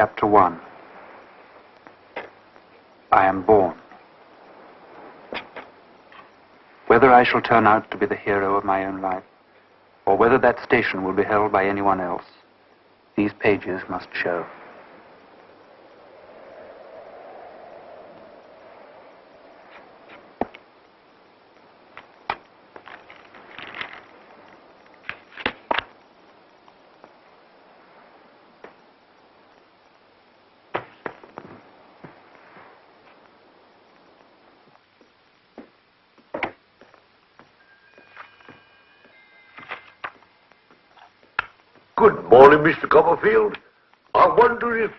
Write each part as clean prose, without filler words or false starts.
Chapter 1. I am born. Whether I shall turn out to be the hero of my own life, or whether that station will be held by anyone else, these pages must show. Good morning, Mr. Copperfield. I wonder if...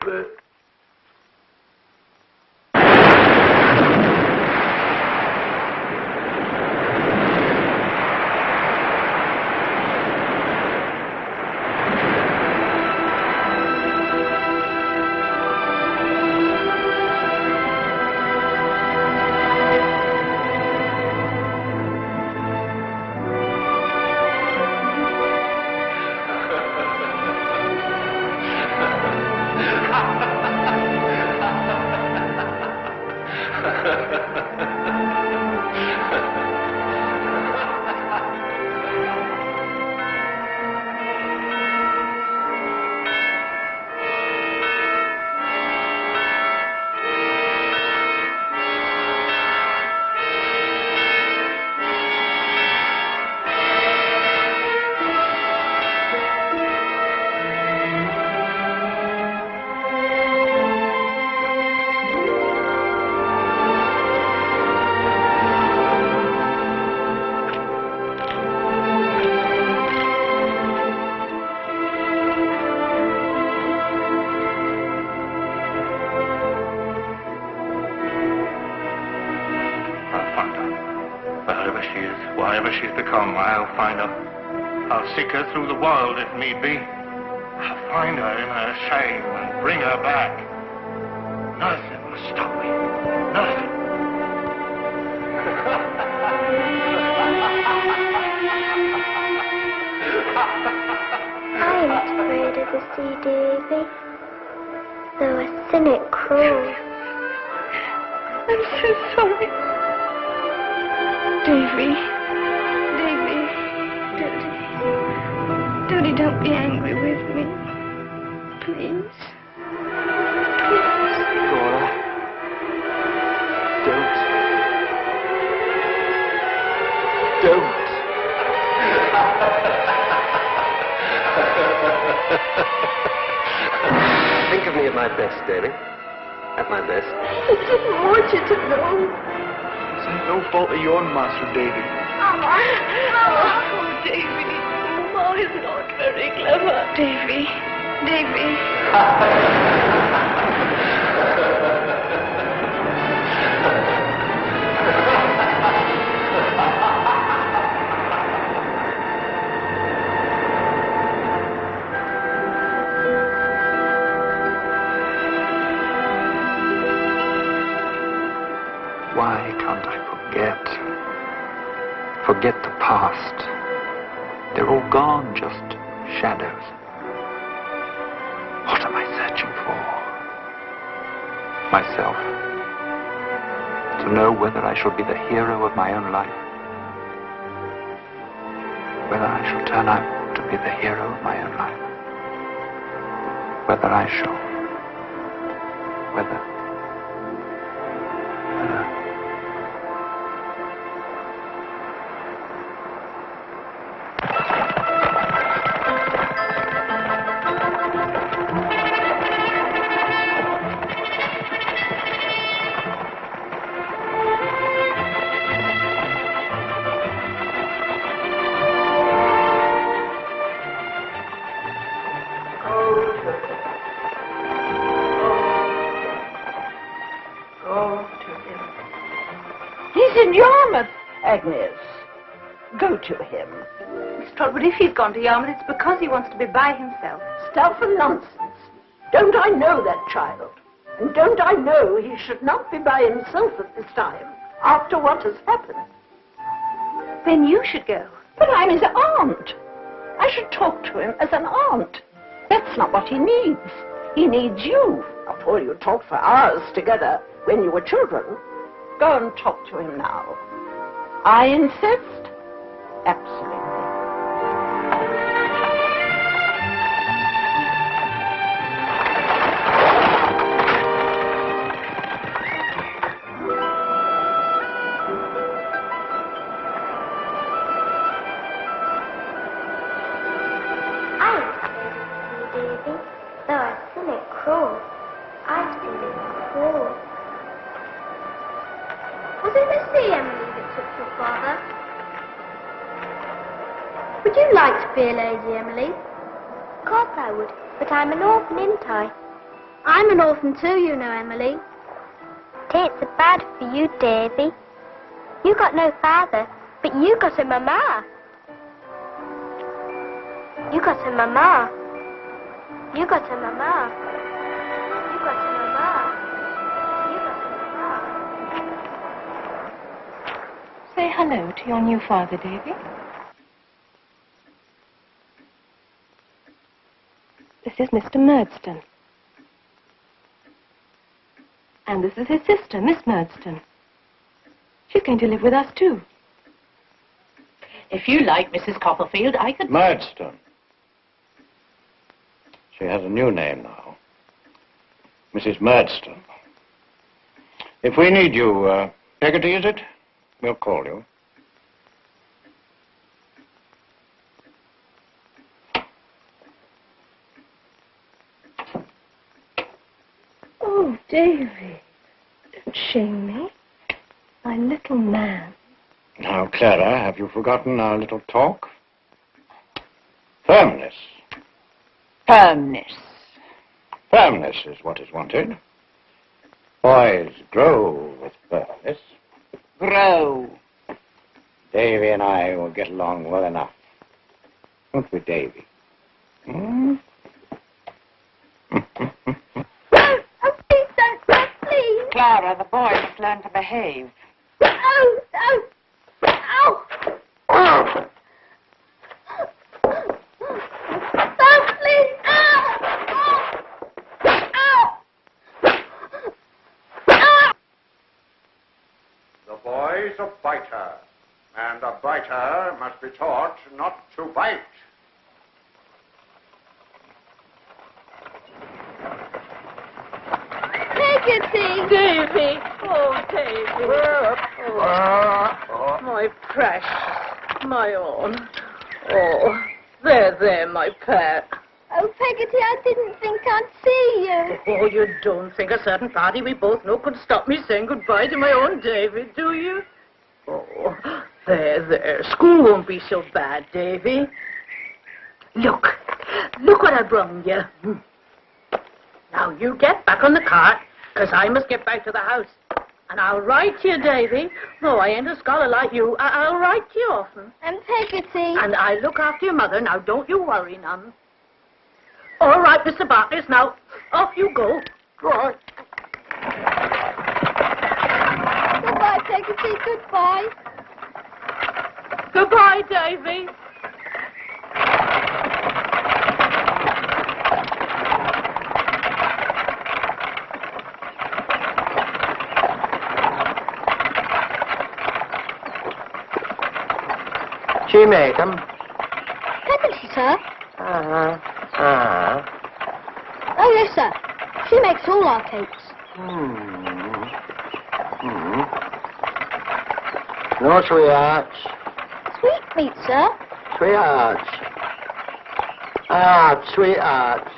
I'll seek her through the world if need be. I'll find her in her shame and bring her back. Nothing will stop me. Nothing. I ain't afraid of the sea, Davy. Though a cynic cruel. I'm so sorry. Davy. Daddy, don't be angry with me. Please. Dora. Don't. Think of me at my best, Davy. At my best. I didn't want you to know. It's no fault of yours, Master Davy. Oh, Davy. Ma is not very clever. Davy. Why can't I forget the past? They're all gone, just shadows. What am I searching for? Myself. To know whether I shall be the hero of my own life. Whether I shall turn out to be the hero of my own life. Whether I shall. Whether. Agnes, go to him. Miss Trotwood, if he's gone to Yarmouth, it's because he wants to be by himself. Stuff and nonsense. Don't I know that child? And don't I know he should not be by himself at this time, after what has happened? Then you should go. But I'm his aunt. I should talk to him as an aunt. That's not what he needs. He needs you. After all, you talked for hours together when you were children. Go and talk to him now. I insist. Absolutely. Was it Miss C, Emily, that took your father? Would you like to be a lady, Emily? Of course I would, but I'm an orphan, ain't I? I'm an orphan too, you know, Emily. It's so bad for you, Davy. You got no father, but you got a mama. You got a mama. You got a mama. You got a mama. You got a mama. Say hello to your new father, Davy. This is Mr. Murdstone. And this is his sister, Miss Murdstone. She's going to live with us, too. If you like, Mrs. Copperfield, I could... Murdstone. She has a new name now. Mrs. Murdstone. If we need you, Peggotty, is it? We'll call you. Oh, Davy, don't shame me. My little man. Now, Clara, have you forgotten our little talk? Firmness. Firmness. Firmness is what is wanted. Boys grow with firmness. Grow. Davy and I will get along well enough. Won't we, Davy? Hmm? Clara, the boy must learn to behave. Oh, oh, ow! Oh, please! Ow! Ow! Ow! The boy's a biter, and a biter must be taught not to bite. Peggotty! Davy! Oh, Davy! Oh, my precious, my own. Oh, there, my pet. Oh, Peggotty, I didn't think I'd see you. Oh, you don't think a certain party we both know could stop me saying goodbye to my own Davy, do you? Oh, there. School won't be so bad, Davy. Look what I brung you. Now, you get back on the cart, because I must get back to the house. And I'll write to you, Davy. No, I ain't a scholar like you. I'll write to you often. And Peggotty. And I look after your mother. Now, don't you worry none. All right, Mr. Bartlett, now, off you go. Right. Goodbye, Peggotty. Goodbye. Goodbye, Davy. She make 'em. Peggotty, sir. Uh-huh. Oh, yes, sir. She makes all our cakes. No, sweethearts. Sweetmeat, sir. Sweethearts. Ah, sweethearts.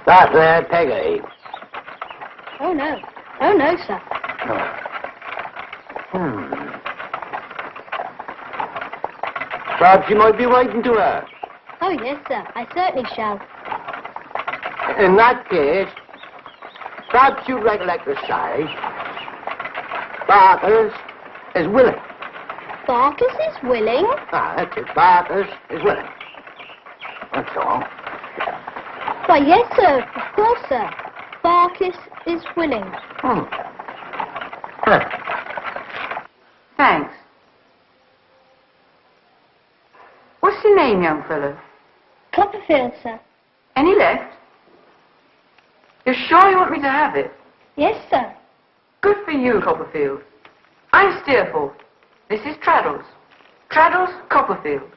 That there, Peggy. Oh, no. Oh, no, sir. Perhaps you might be writing to her. Oh, yes, sir. I certainly shall. In that case, perhaps you recollect the say, Barkers is willing. Barkers is willing? Ah, that's it. Barkers is willing. That's all. Why, yes, sir. Of course, sir. Barkers is willing. Thanks. What's your name, young fellow? Copperfield, sir. Any left? You're sure you want me to have it? Yes, sir. Good for you, Copperfield. I'm Steerforth. This is Traddles. Traddles, Copperfield.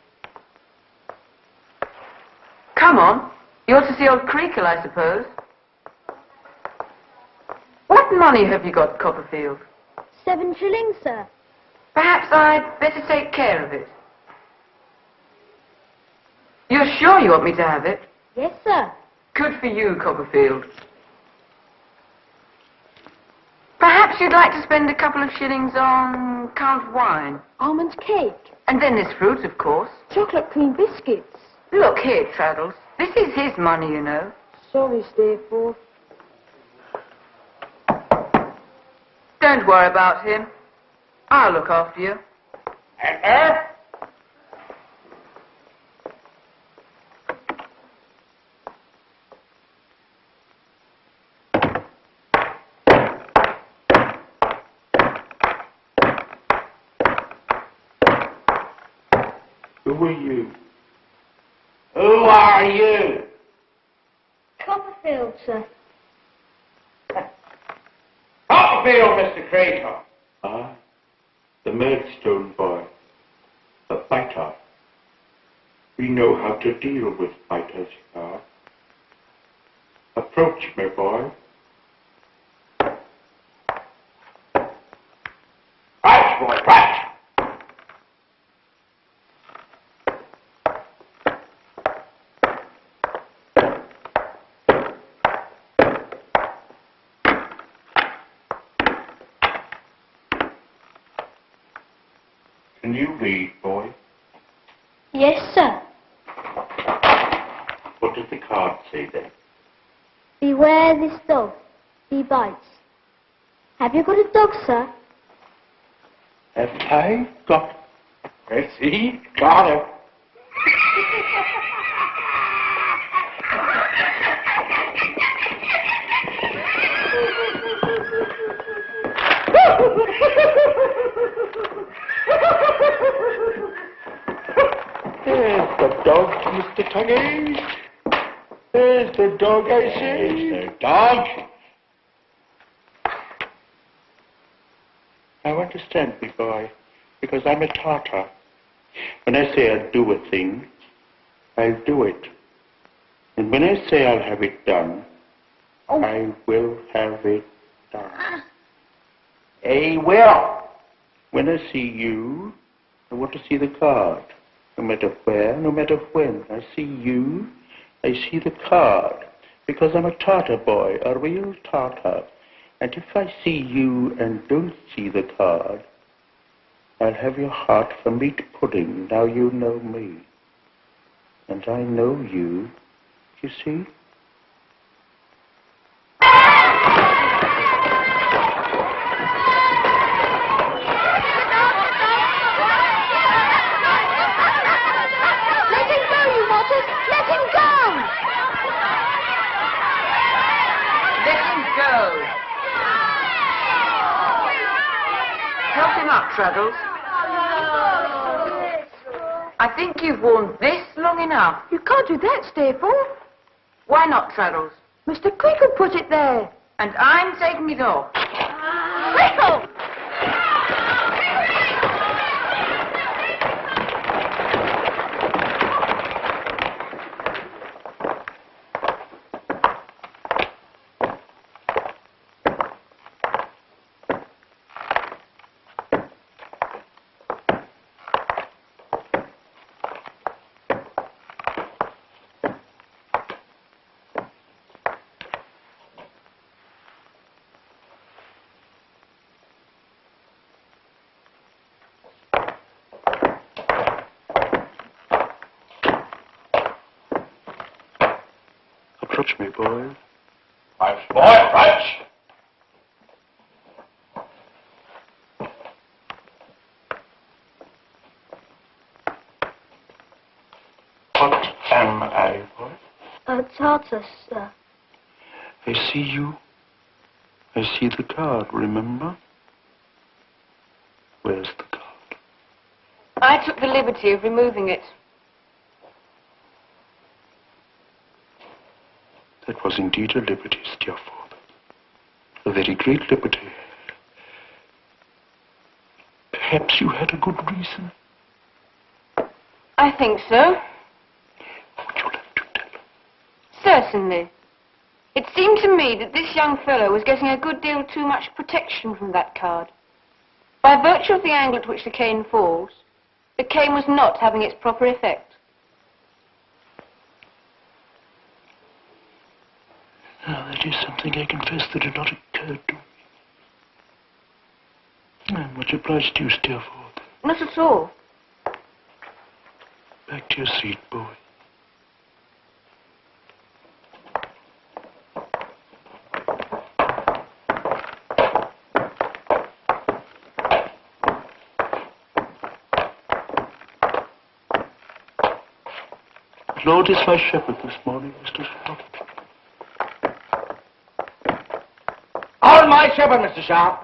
Come on. You ought to see old Creakle, I suppose. What money have you got, Copperfield? 7 shillings, sir. Perhaps I'd better take care of it. You're sure you want me to have it? Yes, sir. Good for you, Copperfield. Perhaps you'd like to spend a couple of shillings on Count wine. Almond cake. And then there's fruit, of course. Chocolate cream biscuits. Look here, Traddles. This is his money, you know. Sorry, Steerforth. Don't worry about him. I'll look after you. Enter. Who are you? Who are you? Copperfield, sir. Copperfield, Mr. Crater. Ah, the Murdstone boy. The biter. We know how to deal with biters here. Approach me, boy. Right, boy, right. Can you read, boy? Yes, sir. What does the card say then? Beware this dog. He bites. Have you got a dog, sir? Have I got... See? Got him. There's the dog, Mr. Tuggy. There's the dog, I say. There's the dog. Now understand me, boy, because I'm a Tartar. When I say I'll do a thing, I'll do it. And when I say I'll have it done, I will have it done. He will. When I see you, I want to see the card. No matter where, no matter when. I see you, I see the card. Because I'm a Tartar boy, a real Tartar. And if I see you and don't see the card, I'll have your heart for meat pudding. Now you know me. And I know you. You see? Let him go, you Waters! Let him go! Let him go. Help him up, Traddles. I think you've worn this long enough. You can't do that, Steerforth. Why not, Traddles? Mr. Creakle put it there. And I'm taking it off. Creakle! Approach me, boy. Right, boy, right. What am I, boy? A Tartar, sir. I see you. I see the card, remember? Where's the card? I took the liberty of removing it. That was indeed a liberty, Steerforth. A very great liberty. Perhaps you had a good reason. I think so. Would you like to tell? Certainly. It seemed to me that this young fellow was getting a good deal too much protection from that card. By virtue of the angle at which the cane falls, the cane was not having its proper effect. Now, that is something I confess that had not occurred to me. I'm much obliged to you, Steerforth. Not at all. Back to your seat, boy. Lord is my shepherd this morning, Mr. Sharp. All my shepherd, Mr. Sharp.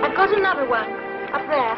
I've got another one up there.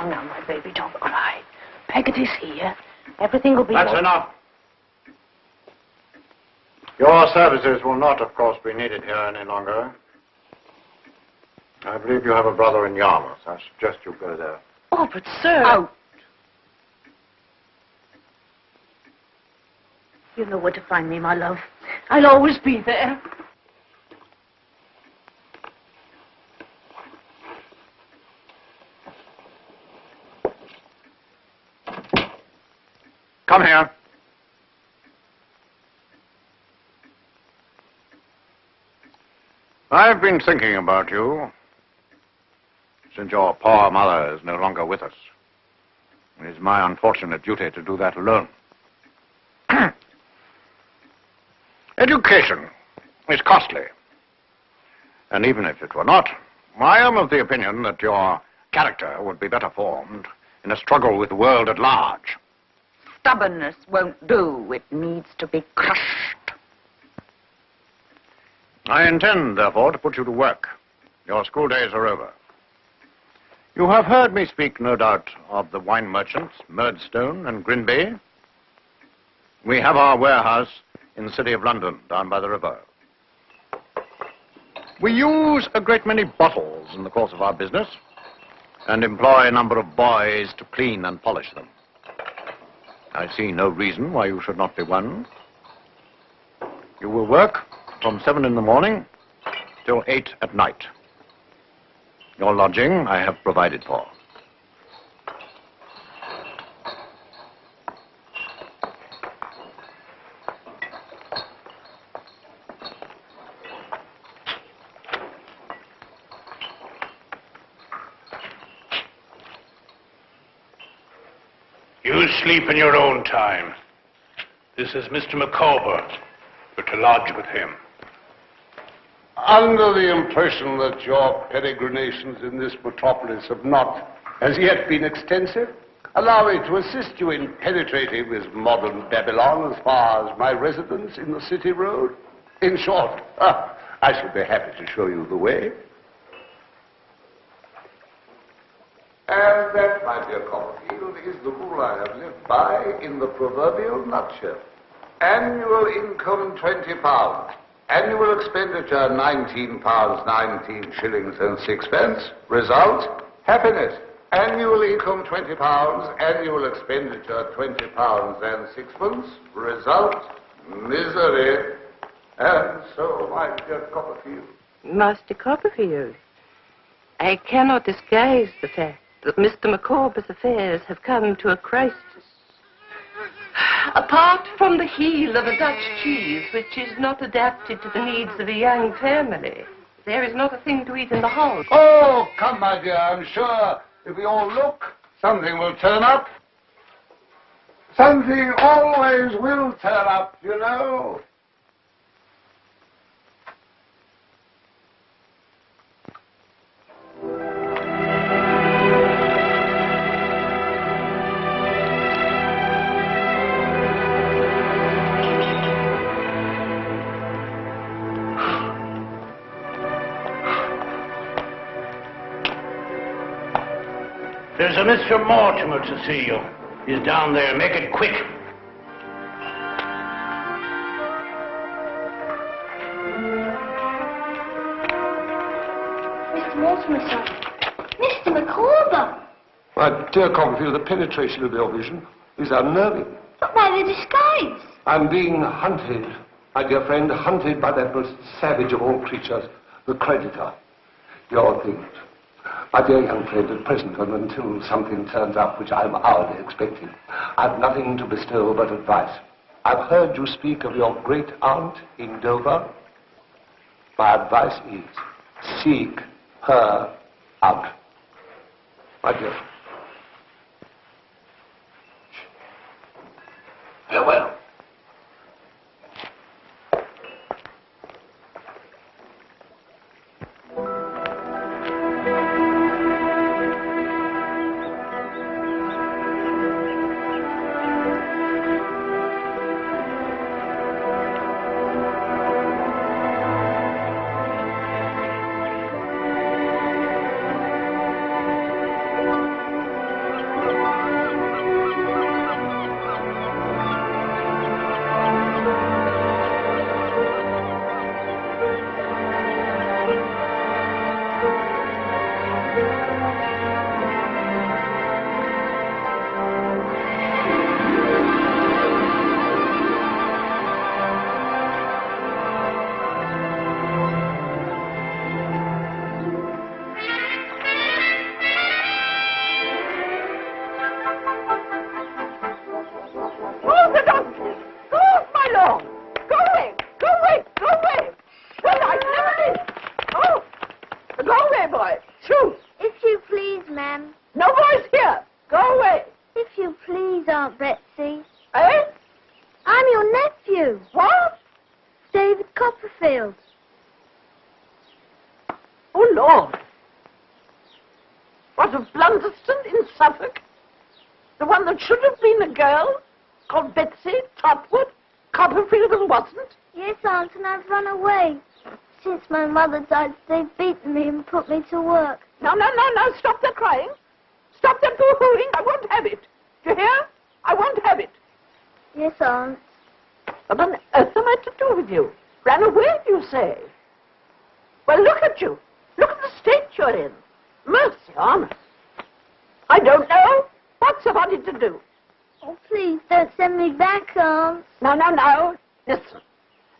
Now, my baby, don't cry. Peggotty's here. Everything will be... That's enough. Your services will not, of course, be needed here any longer. I believe you have a brother in Yarmouth. I suggest you go there. Oh, but, sir... Out. You know where to find me, my love. I'll always be there. Come here. I've been thinking about you since your poor mother is no longer with us. It is my unfortunate duty to do that alone. Education is costly. And even if it were not, I am of the opinion that your character would be better formed in a struggle with the world at large. Stubbornness won't do. It needs to be crushed. I intend, therefore, to put you to work. Your school days are over. You have heard me speak, no doubt, of the wine merchants, Murdstone and Grinby. We have our warehouse in the city of London, down by the river. We use a great many bottles in the course of our business and employ a number of boys to clean and polish them. I see no reason why you should not be one. You will work from 7 in the morning till 8 at night. Your lodging I have provided for. You sleep in your own time. This is Mr. Micawber. You're to lodge with him. Under the impression that your peregrinations in this metropolis have not as yet been extensive, allow me to assist you in penetrating this modern Babylon as far as my residence in the City Road. In short, I shall be happy to show you the way. And that, my dear Copperfield, is the rule I have lived by in the proverbial nutshell. Annual income, £20. Annual expenditure, £19, 19 shillings and sixpence. Result, happiness. Annual income, £20. Annual expenditure, £20 and sixpence. Result, misery. And so, my dear Copperfield. Master Copperfield, I cannot disguise the fact that Mr. Micawber's affairs have come to a crisis. Apart from the heel of a Dutch cheese, which is not adapted to the needs of a young family, there is not a thing to eat in the house. Oh, come, my dear, I'm sure if we all look, something will turn up. Something always will turn up, you know. There's a Mr. Mortimer to see you. He's down there. Make it quick. Mr. Mortimer, sir. Mr. Micawber. My dear Copperfield, the penetration of your vision is unnerving. But why the disguise? I'm being hunted, my dear friend, hunted by that most savage of all creatures, the creditor. Your things. My dear young friend, at present and until something turns up which I'm hourly expecting, I've nothing to bestow but advice. I've heard you speak of your great aunt in Dover. My advice is, seek her out. My dear. Farewell. Aunt Betsey. Eh? I'm your nephew. What? David Copperfield. Oh, Lord. What, of Blunderston in Suffolk? The one that should have been a girl, called Betsey, Trotwood, Copperfield and wasn't? Yes, Aunt, and I've run away. Since my mother died, they've beaten me and put me to work. No, stop that crying. Stop that boo-hooing. I won't have it. Do you hear? I won't have it. Yes, Aunt. What on earth am I to do with you? Ran away, you say? Well, look at you. Look at the state you're in. Mercy on us. I don't know. What's somebody to do? Oh, please don't send me back, Aunt. No. Listen.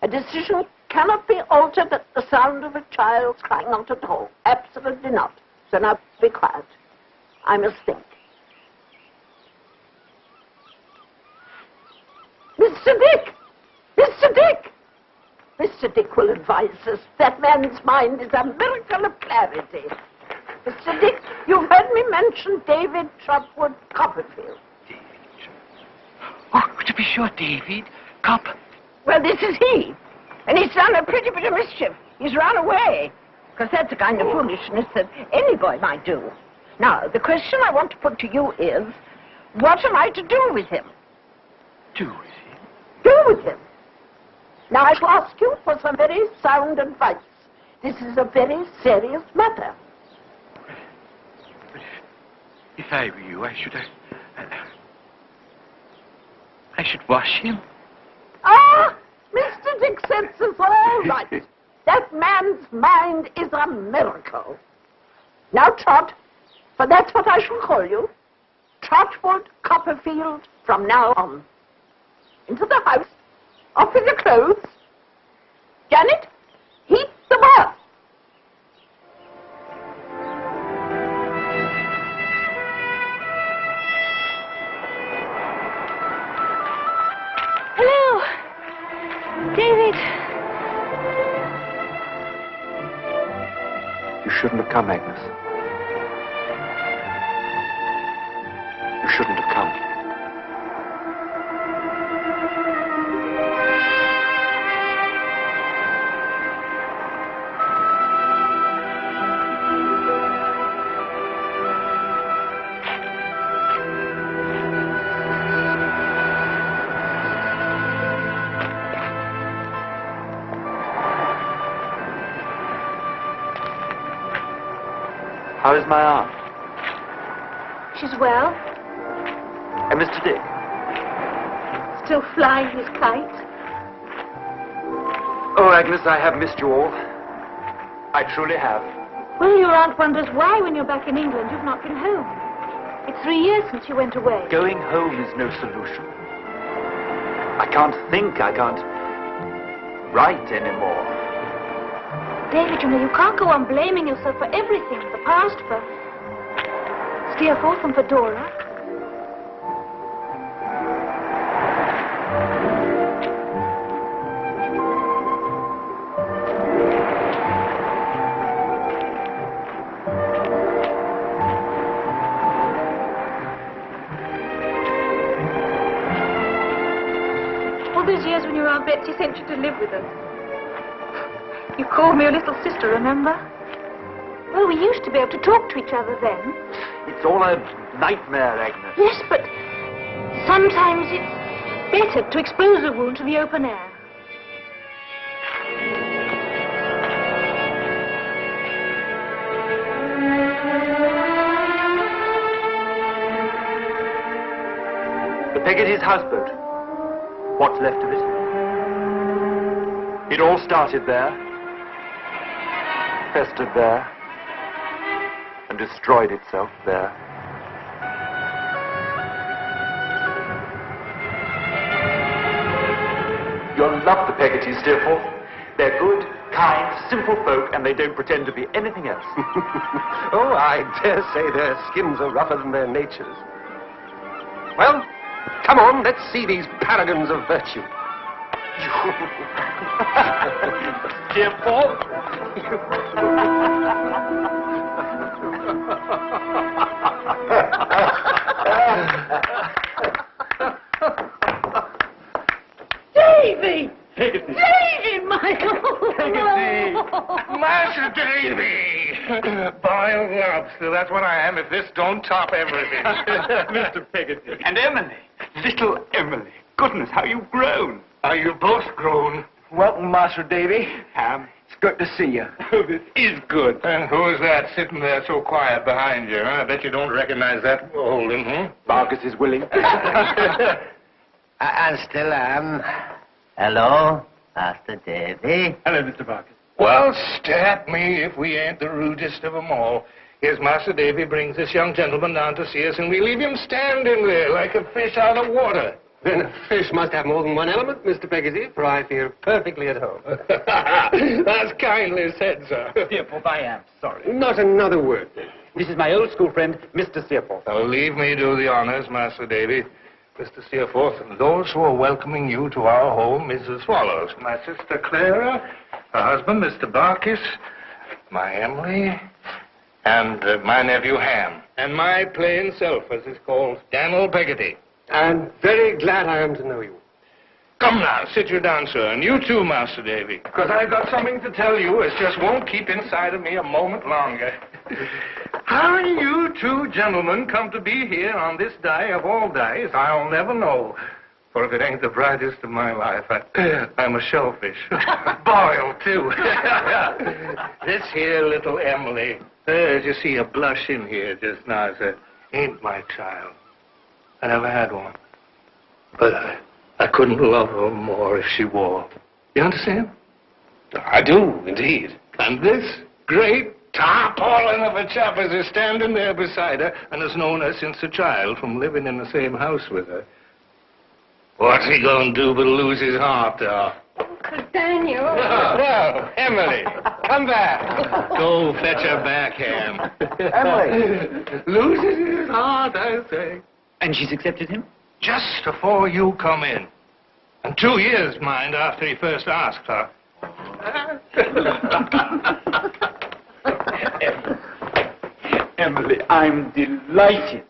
A decision cannot be altered at the sound of a child's crying out at home. Absolutely not. So now be quiet. I must think. Mr. Dick! Mr. Dick! Mr. Dick will advise us. That man's mind is a miracle of clarity. Mr. Dick, you've heard me mention David Trotwood Copperfield. be sure, David. Cop. Well, this is he. And he's done a pretty bit of mischief. He's run away. Because that's the kind of foolishness that any boy might do. Now, the question I want to put to you is, what am I to do with him? Do with him? Do with him. Now, I shall ask you for some very sound advice. This is a very serious matter. But if I were you, I should wash him. Ah, Mr. Dixon is all right. That man's mind is a miracle. Now, Trot, for that's what I shall call you, Trotwood Copperfield from now on. Into the house, off with your clothes. Janet, heat the bath. Hello, David. You shouldn't have come, Agnes. You shouldn't have come. How is my aunt? She's well. And Mr. Dick? Still flying his kite. Oh, Agnes, I have missed you all. I truly have. Well, your aunt wonders why, when you're back in England, you've not been home. It's 3 years since you went away. Going home is no solution. I can't think, I can't write anymore. David, you know, you can't go on blaming yourself for everything. The past, for Steerforth and for Dora. All those years when your Aunt Betsey sent you to live with us. You called me your little sister, remember? Well, we used to be able to talk to each other then. It's all a nightmare, Agnes. Yes, but sometimes it's better to expose a wound to the open air. The Peggotty's houseboat. What's left of it? It all started there. Festered there, and destroyed itself there. You'll love the Peggottys, Steerforth. They're good, kind, simple folk, and they don't pretend to be anything else. Oh, I dare say their skins are rougher than their natures. Well, come on, let's see these paragons of virtue. Steerforth? Davy! Peggotty! Davy, Michael! Peggotty! Master Davy! Boiled lobster, that's what I am if this don't top everything. Mr. Peggotty. And Emily. Little Emily. Goodness, how you've grown. Are you both grown? Welcome, Master Davy. Ham. It's good to see you. Oh, this is good. And who is that sitting there so quiet behind you? Huh? I bet you don't recognize that Holden, huh? Barkis is willing. I still am. Hello, Master Davy. Hello, Mr. Barkis. Well, stat me if we ain't the rudest of them all. Here's Master Davy brings this young gentleman down to see us, and we leave him standing there like a fish out of water. Then a fish must have more than one element, Mr. Peggotty, for I feel perfectly at home. That's kindly said, sir. Steerforth, I am sorry. Not another word, then. This is my old school friend, Mr. Steerforth. Now, leave me do the honors, Master Davy. Mr. Steerforth, and those who are welcoming you to our home is as follows. My sister Clara, her husband, Mr. Barkis, my Emily, and my nephew Ham. And my plain self, as is called, Daniel Peggotty. And very glad I am to know you. Come now, sit you down, sir. And you too, Master Davy. Because I've got something to tell you. It just won't keep inside of me a moment longer. How you two gentlemen come to be here on this day of all days, I'll never know. For if it ain't the brightest of my life, I'm a shellfish. Boiled, too. This here little Emily, you see a blush in here just now, sir, ain't my child. I never had one. But I couldn't love her more if she wore. You understand? I do, indeed. And this great tarpaulin of a chap is standing there beside her and has known her since a child from living in the same house with her. What's he going to do but lose his heart to her? Uncle Daniel. No, Emily, come back. Go fetch her back, Ham. Emily. Loses his heart, I say. And she's accepted him? Just before you come in. And 2 years, mind, after he first asked her. Emily, I'm delighted.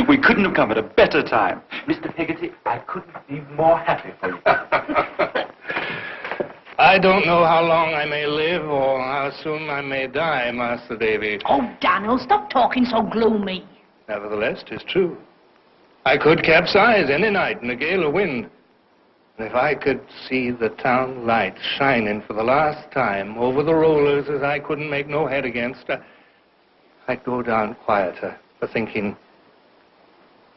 We couldn't have come at a better time. Mr. Peggotty, I couldn't be more happy for you. I don't know how long I may live or how soon I may die, Master Davy. Oh, Daniel, stop talking so gloomy. Nevertheless, 'tis true. I could capsize any night in a gale of wind. And if I could see the town lights shining for the last time over the rollers as I couldn't make no head against, I'd go down quieter for thinking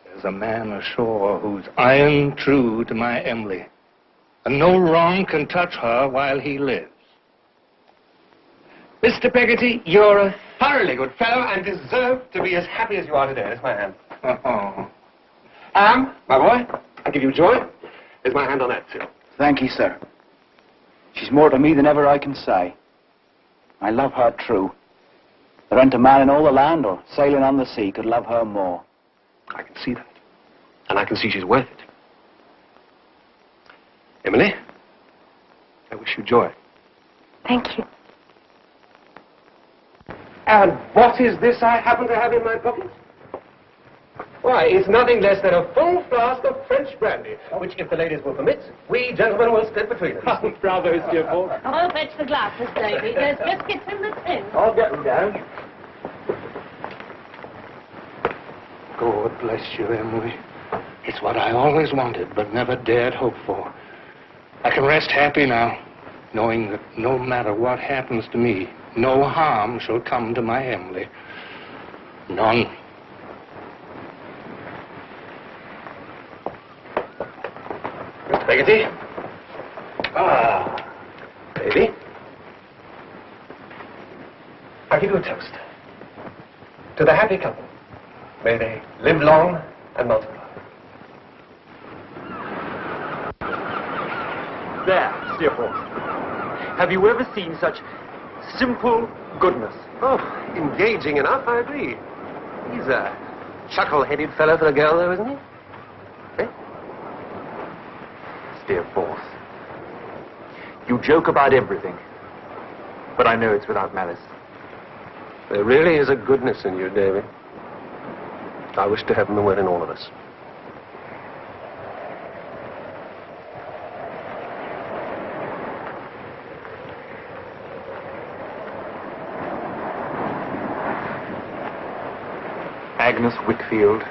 there's a man ashore who's iron true to my Emily, and no wrong can touch her while he lives. Mr. Peggotty, you're a thoroughly good fellow and deserve to be as happy as you are today. That's my hand. Oh. My boy, I give you joy. There's my hand on that, too. Thank you, sir. She's more to me than ever I can say. I love her true. There ain't a man in all the land or sailing on the sea could love her more. I can see that. And I can see she's worth it. Emily, I wish you joy. Thank you. And what is this I happen to have in my pocket? Why, it's nothing less than a full flask of French brandy, which, if the ladies will permit, we gentlemen will split between us. Bravo, Steerforth. I'll fetch the glasses, Davy. There's biscuits in the tin. I'll get them down. God bless you, Emily. It's what I always wanted, but never dared hope for. I can rest happy now, knowing that no matter what happens to me, no harm shall come to my Emily. None. Mr. Peggotty. Baby. I give you a toast. To the happy couple. May they live long and multiply. There, Steerforth. Have you ever seen such simple goodness? Oh, engaging enough, I agree. He's a chuckle-headed fellow for a girl, though, isn't he? Eh? Steerforth. You joke about everything, but I know it's without malice. There really is a goodness in you, Davy. I wish to heaven there were in all of us. Agnes Whitfield,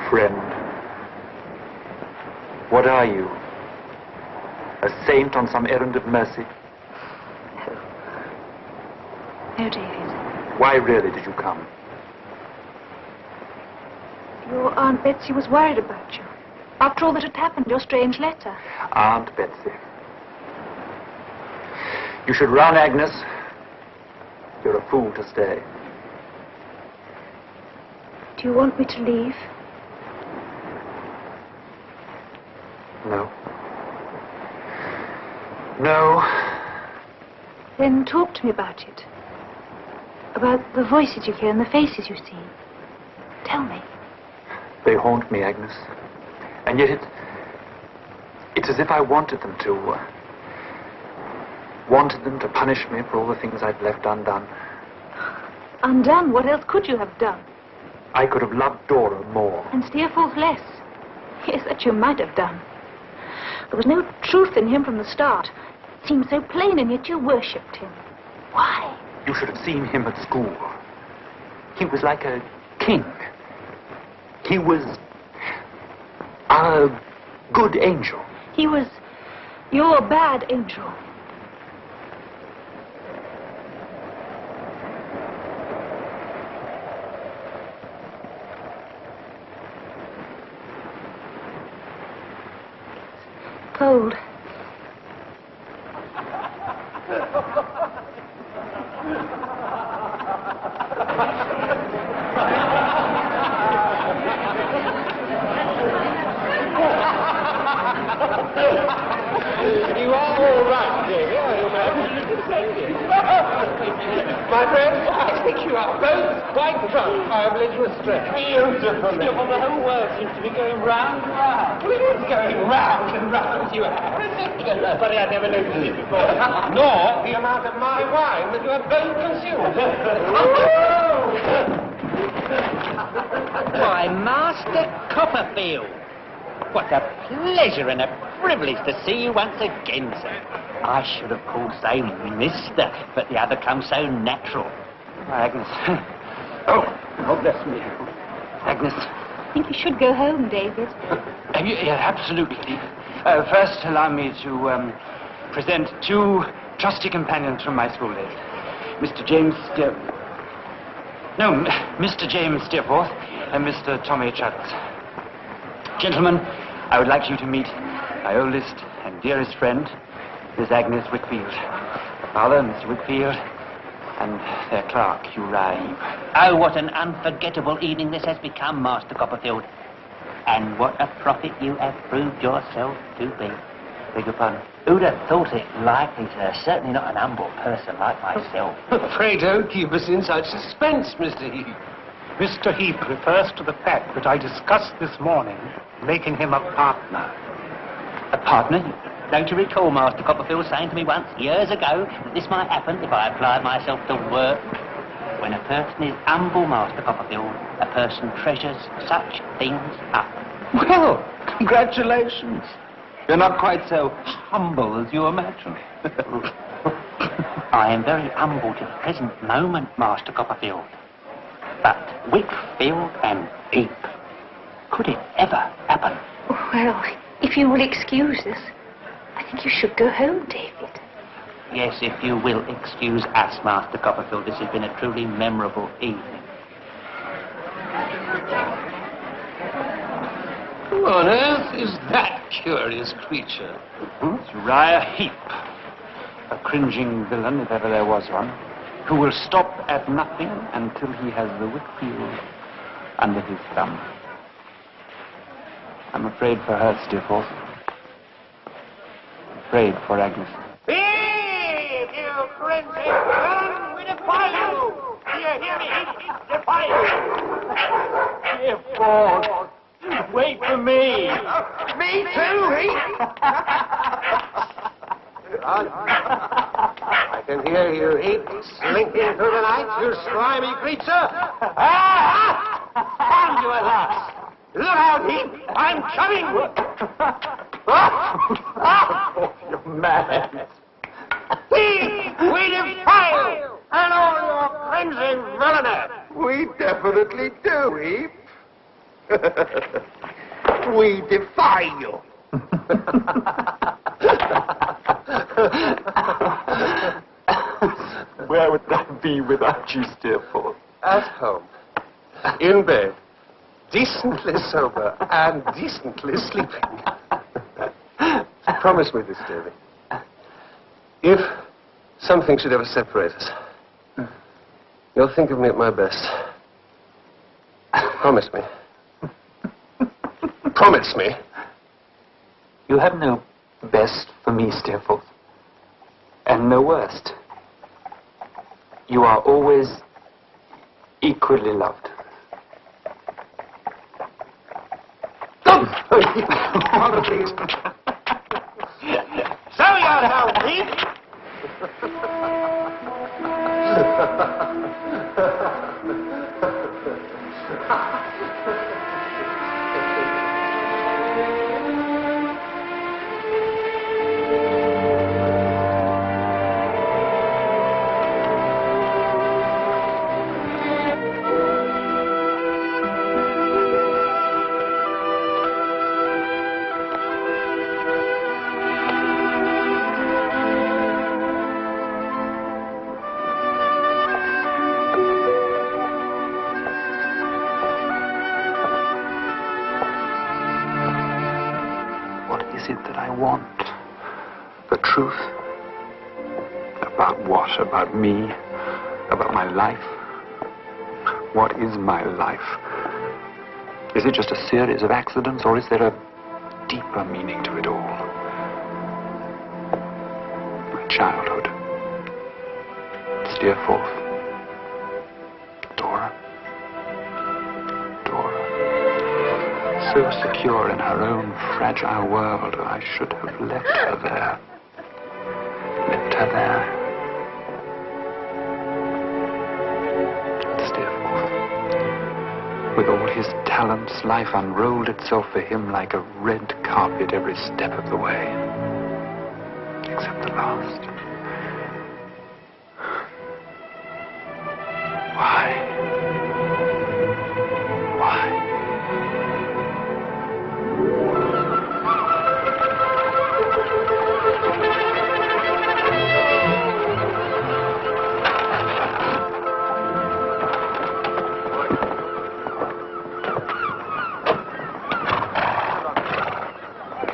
friend. What are you? A saint on some errand of mercy? No, David. Why really did you come? Your Aunt Betsey was worried about you. After all that had happened, your strange letter. Aunt Betsey. You should run, Agnes. You're a fool to stay. Do you want me to leave? No. No. Then talk to me about it. About the voices you hear and the faces you see. Tell me. They haunt me, Agnes. And yet it's as if I wanted them to. Wanted them to punish me for all the things I'd left undone. Undone? What else could you have done? I could have loved Dora more. And Steerforth less. Yes, that you might have done. There was no truth in him from the start. It seemed so plain, and yet you worshipped him. Why? You should have seen him at school. He was like a king. He was a good angel. He was your bad angel. Cold. You are all right, Davy, are you, man? My friend, I think you are both quite drunk. I am a little astray. Beautiful. The whole world seems to be going round and round. Well, it is going round and round, you have. Ridiculous. But I never noticed it before. Nor the amount of my wine that you have both consumed. Why, Master Copperfield. What a pleasure and a privilege to see you once again, sir. I should have called say Mister, but the other comes so natural. Agnes. Oh, bless me. Agnes. I think you should go home, David. Yeah, absolutely. First, allow me to present two trusty companions from my school days. Mr. James Steerforth and Mr. Tommy Traddles. Gentlemen, I would like you to meet my oldest and dearest friend, Miss Agnes Wickfield. Her father, Mr. Wickfield, and their clerk, Uriah Heep. Oh, what an unforgettable evening this has become, Master Copperfield. And what a prophet you have proved yourself to be. Beg your pardon? Who'd have thought it likely, sir? Certainly not an humble person like myself. Pray don't keep us in such suspense, Mr. Heep. Mr. Heep refers to the fact that I discussed this morning making him a partner. A partner? Don't you recall Master Copperfield saying to me once, years ago, that this might happen if I applied myself to work? When a person is humble, Master Copperfield, a person treasures such things up. Well, congratulations. You're not quite so humble as you imagine. I am very humble to the present moment, Master Copperfield. But Wickfield and Heep, could it ever happen? Well, if you will excuse us, I think you should go home, David. Yes, if you will excuse us, Master Copperfield, this has been a truly memorable evening. Who on earth is that curious creature? It's Uriah Heep, a cringing villain, if ever there was one, who will stop at nothing until he has the Wickfield under his thumb. I'm afraid for her, Steerforth. Afraid for Agnes. Heep, you crazy villain! We defy you! Do you hear me? Defy you! Steerforth! Wait for me! Me too, Heep! I can hear you, Heep, slinking through the night, you slimy creature! Found you at last! Look out, Heep! I'm coming! You're mad. Heep! We defy you! And all your cleansing villainy! We definitely do, Heep. We defy you. Where would I be without you, Steerforth? At home, in bed, decently sober and decently sleeping. Promise me this, Davy. If something should ever separate us, you'll think of me at my best. Promise me. Promise me. You have no best for me, Steerforth, and no worst. You are always equally loved. Show yourself, Heep! it that I want? The truth? About what? About me? About my life? What is my life? Is it just a series of accidents, or is there a deeper meaning to it all? My childhood. Steerforth. Dora. So secure in her own fragile world, I should have left her there. Left her there. Steerforth. With all his talents, life unrolled itself for him like a red carpet every step of the way. Except the last. Why?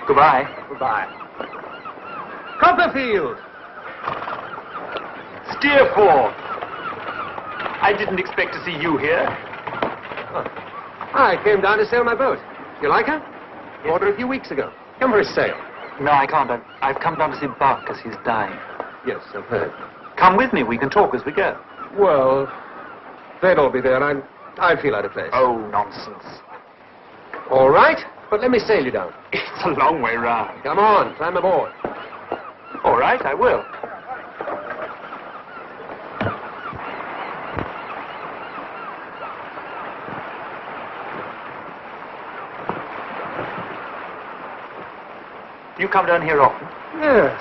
Goodbye. Goodbye. Copperfield! Steerforth! I didn't expect to see you here. Oh. I came down to sail my boat. You like her? Ordered a few weeks ago. Come for a sail. No, I can't. I've come down to see Barkus. He's dying. Yes, I've heard. Come with me. We can talk as we go. Well, they'd all be there, and I'd feel out of place. Oh, nonsense. All right, but let me sail you down. It's a long way round. Come on, climb aboard. All right, I will. You come down here often? Yes.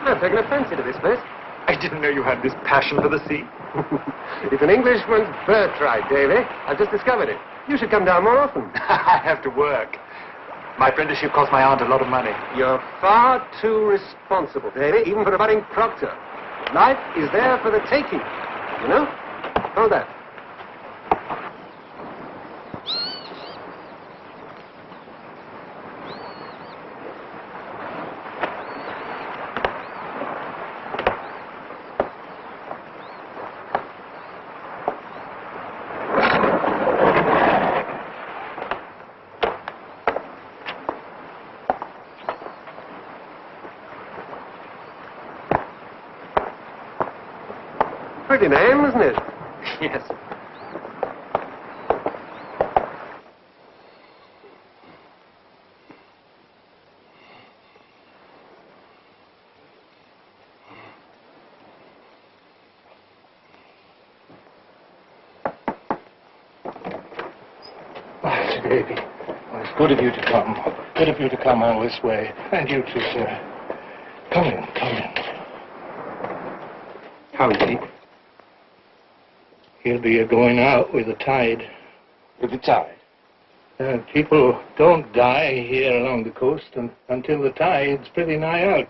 I've taken a fancy to this place. I didn't know you had this passion for the sea. It's an Englishman's birthright, Davy. I've just discovered it. You should come down more often. I have to work. My apprenticeship cost my aunt a lot of money. You're far too responsible, Davy, even for a budding proctor. Life is there for the taking. You know? Hold that. Pretty name, isn't it? Yes. Master Davy, well, it's good of you to come. Good of you to come all this way. And you too, sir. Come in, come in. How is he? He'll be going out with the tide. With the tide? People don't die here along the coast until the tide's pretty nigh out.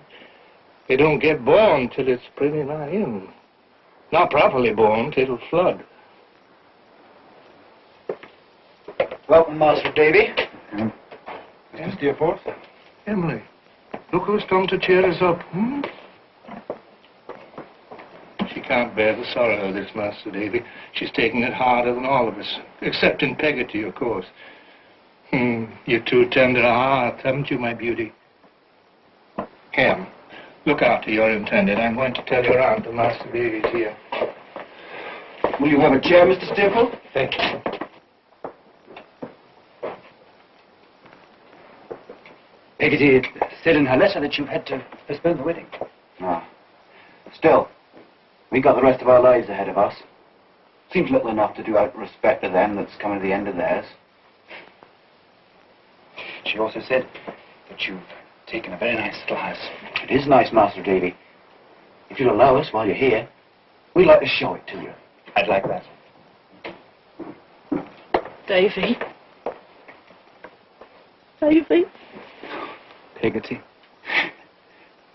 They don't get born till it's pretty nigh in. Not properly born till it'll flood. Welcome, Master Davy. Mr. Steerforth. Emily, look who's come to cheer us up. She can't bear the sorrow of this, Master Davy. She's taking it harder than all of us, excepting Peggotty, of course. You're too tender a heart, haven't you, my beauty? Here, look after your intended. I'm going to tell your aunt that Master Davy's here. Will you have a chair, Mr. Steerforth? Thank you. Peggotty said in her letter that you've had to postpone the wedding. Ah. Still, we got the rest of our lives ahead of us. Seems little enough to do out respect to them that's coming to the end of theirs. She also said that you've taken a very nice little house. It is nice, Master Davy. If you'll allow us while you're here, we'd like to show it to you. I'd like that. Davy. Davy. Peggotty,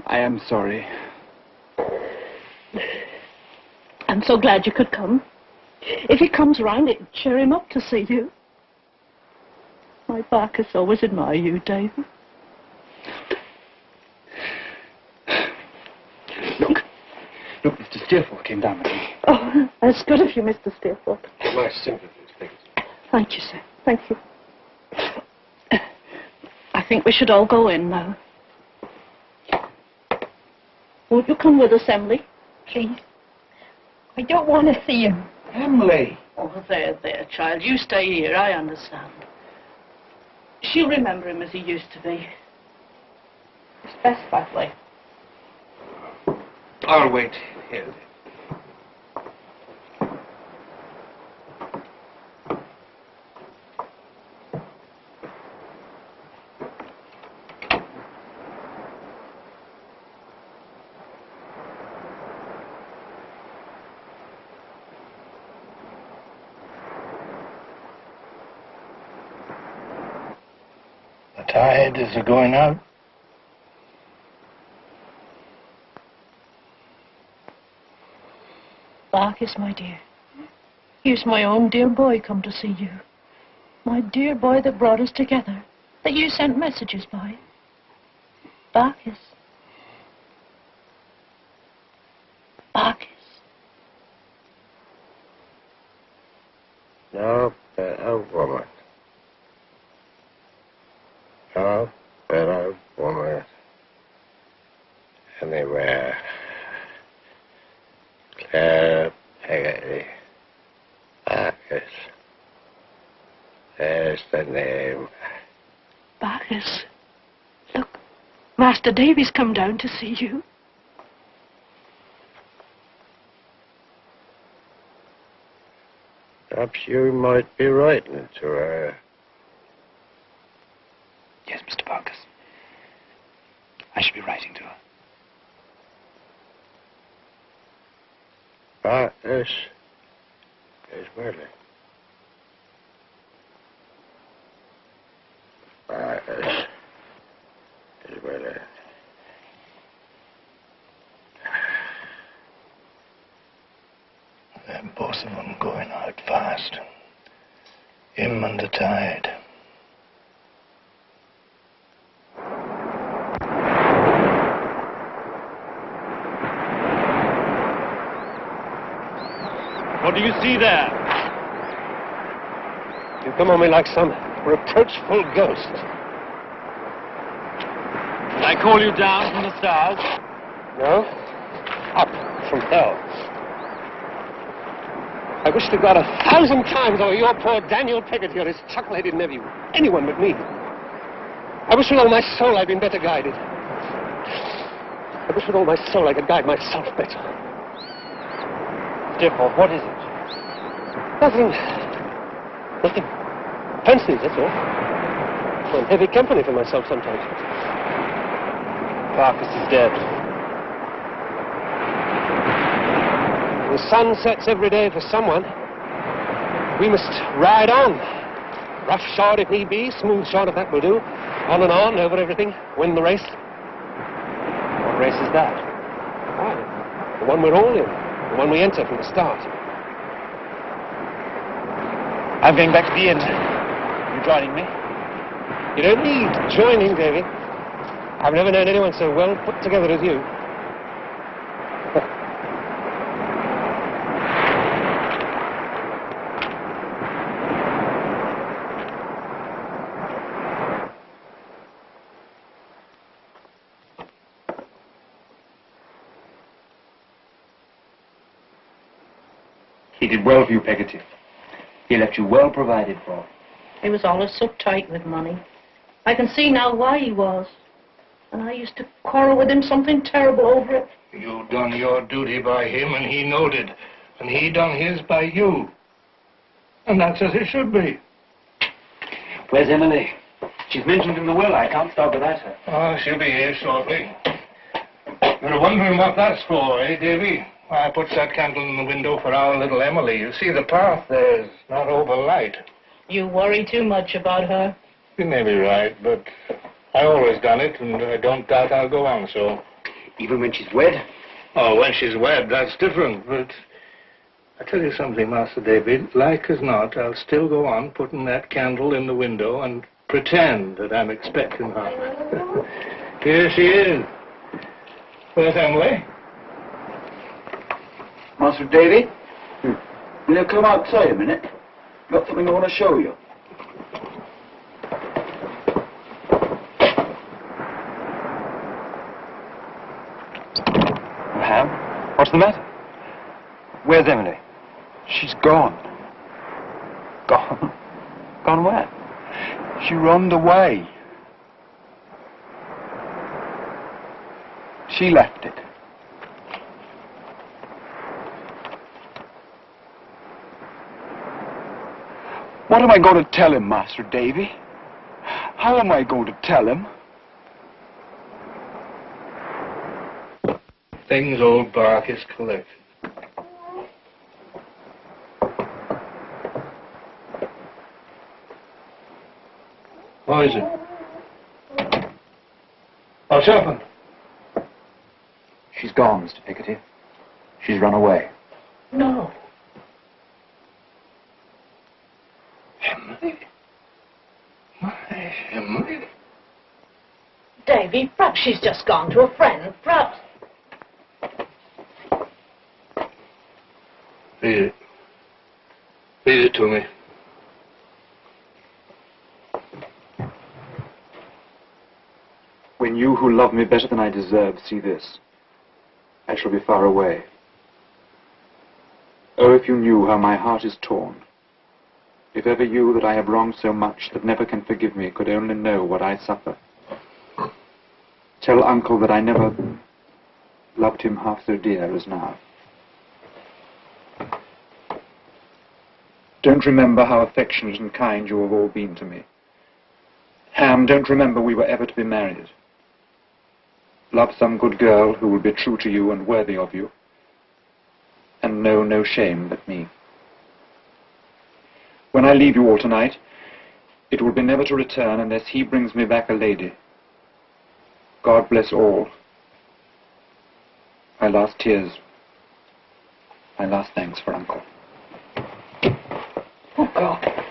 I am sorry. I'm so glad you could come. If he comes round, it'd cheer him up to see you. My Barkus always admire you, Davy. Look, Mr. Steerforth came down with me. Oh, that's good of you, Mr. Steerforth. My sympathies, Peggy. Thank you, sir. Thank you. I think we should all go in now. Won't you come with us, Emily? Please. I don't want to see him. Emily! Oh, there, child. You stay here. I understand. She'll remember him as he used to be. It's best that way. I'll wait here. The tide is going out. Bacchus, my dear. Here's my own dear boy come to see you. My dear boy that brought us together, that you sent messages by. Bacchus. Bacchus. No better woman. No better woman anywhere. Claire Peggotty. Bacchus. There's the name. Bacchus. Look, Master Davy's come down to see you. Perhaps you might be writing to her. Yes, Mr. Bacchus. I should be writing to her. Bacchus is willing. Bacchus is willing. They're both of them going out fast. Him and the tide. What do you see there? You come on me like some reproachful ghost. Did I call you down from the stars? No? Up from hell. I wish to God 1,000 times over your poor Daniel Peggotty or his chuckle-headed nephew. Anyone but me. I wish with all my soul I'd been better guided. I wish with all my soul I could guide myself better. Steerforth, what is it? Nothing. Nothing. Fancy, that's all. I'm heavy company for myself sometimes. Bacchus is dead. The sun sets every day for someone. We must ride on. Rough shod if need be, smooth shod if that will do. On and on, over everything. Win the race. What race is that? Why? The one we're all in. The one we enter from the start. I'm going back to the inn. You joining me? You don't need joining, Davy. I've never known anyone so well put together as you. He did well for you, Peggotty. He left you well provided for. He was always so tight with money. I can see now why he was. And I used to quarrel with him something terrible over it. You done your duty by him, and he knowed it. And he done his by you. And that's as it should be. Where's Emily? She's mentioned in the will. I can't start without her. Oh, she'll be here shortly. You're wondering what that's for, eh, Davy? I put that candle in the window for our little Emily. You see, the path there's not over light. You worry too much about her. You may be right, but I always done it, and I don't doubt I'll go on so. Even when she's wed? Oh, when she's wed, that's different, but I tell you something, Master David, like as not, I'll still go on putting that candle in the window and pretend that I'm expecting her. Here she is. Where's Emily? Master Davy, will you come outside a minute? Got something I want to show you. Ham, what's the matter? Where's Emily? She's gone. Gone? Gone where? She runned away. She left it. What am I going to tell him, Master Davy? How am I going to tell him? Things old Barkis collected. What is it? What's happened? She's gone, Mr. Pickety. She's run away. No. Emily? My Emily? Davy, perhaps she's just gone to a friend. Perhaps. Read it. Read it to me. When you who love me better than I deserve see this, I shall be far away. Oh, if you knew how my heart is torn. If ever you that I have wronged so much that never can forgive me could only know what I suffer. Tell Uncle that I never loved him half so dear as now. Don't remember how affectionate and kind you have all been to me. Ham, don't remember we were ever to be married. Love some good girl who will be true to you and worthy of you, and know no shame but me. When I leave you all tonight, it will be never to return unless he brings me back a lady. God bless all. My last tears, my last thanks for Uncle. Oh, God.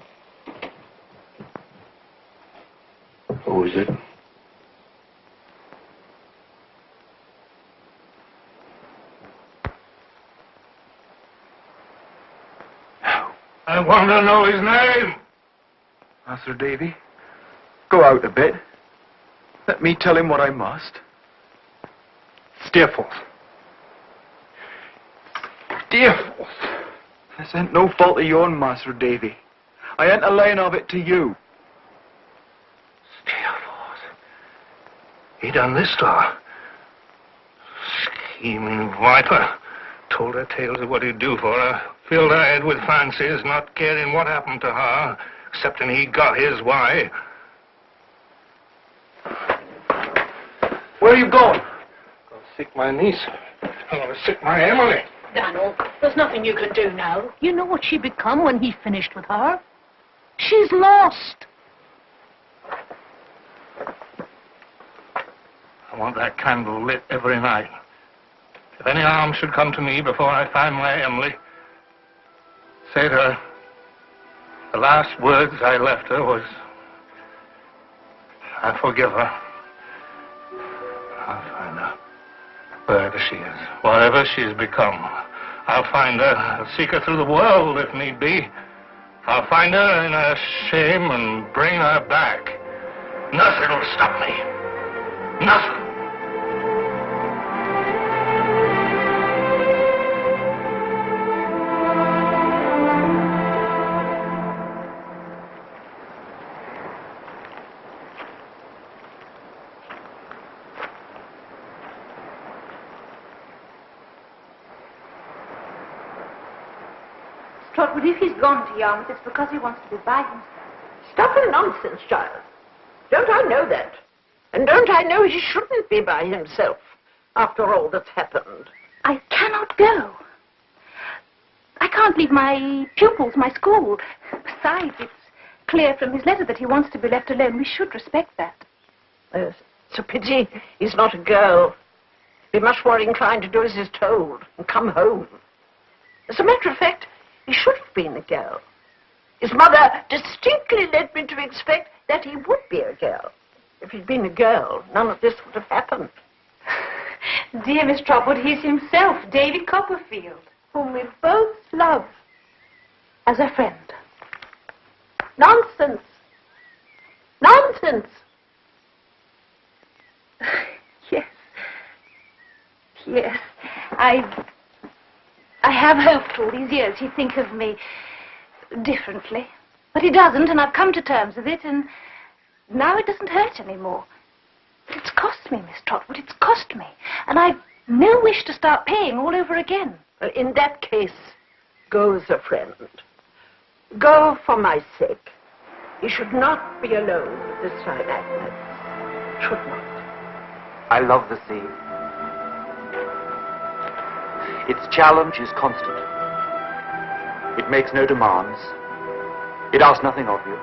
Who is it? I want to know his name. Master Davy, go out a bit. Let me tell him what I must. Steerforth. Steerforth. This ain't no fault of yourn, Master Davy. I ain't a laying of it to you. Steerforth. He done this to her. Scheming viper. Told her tales of what he'd do for her. Filled her head with fancies, not caring what happened to her, excepting he got his way. Where are you going? I'm going to seek my niece. I'm going to seek my Emily. Daniel, there's nothing you can do now. You know what she'd become when he finished with her. She's lost. I want that candle lit every night. If any harm should come to me before I find my Emily, say to her, the last words I left her was, I forgive her. I'll find her, wherever she is, whatever she's become. I'll find her. I'll seek her through the world if need be. I'll find her in her shame and bring her back. Nothing will stop me. Nothing. Trotwood, if he's gone to Yarmouth, it's because he wants to be by himself. Stuff and nonsense, child. Don't I know that? And don't I know he shouldn't be by himself after all that's happened? I cannot go. I can't leave my pupils, my school. Besides, it's clear from his letter that he wants to be left alone. We should respect that. Yes. It's a pity he's not a girl. Be much more inclined to do as he's told and come home. As a matter of fact, he should have been a girl. His mother distinctly led me to expect that he would be a girl. If he'd been a girl, none of this would have happened. Dear Miss Trotwood, he's himself, David Copperfield, Whom we both love. as a friend. Nonsense. Nonsense. Yes. Yes. I have hoped all these years he'd think of me differently. But he doesn't, and I've come to terms with it, and now it doesn't hurt anymore. It's cost me, Miss Trotwood, it's cost me. And I've no wish to start paying all over again. Well, in that case, go as a friend. Go for my sake. You should not be alone with this fine Agnes. Should not. I love the sea. Its challenge is constant. It makes no demands. It asks nothing of you.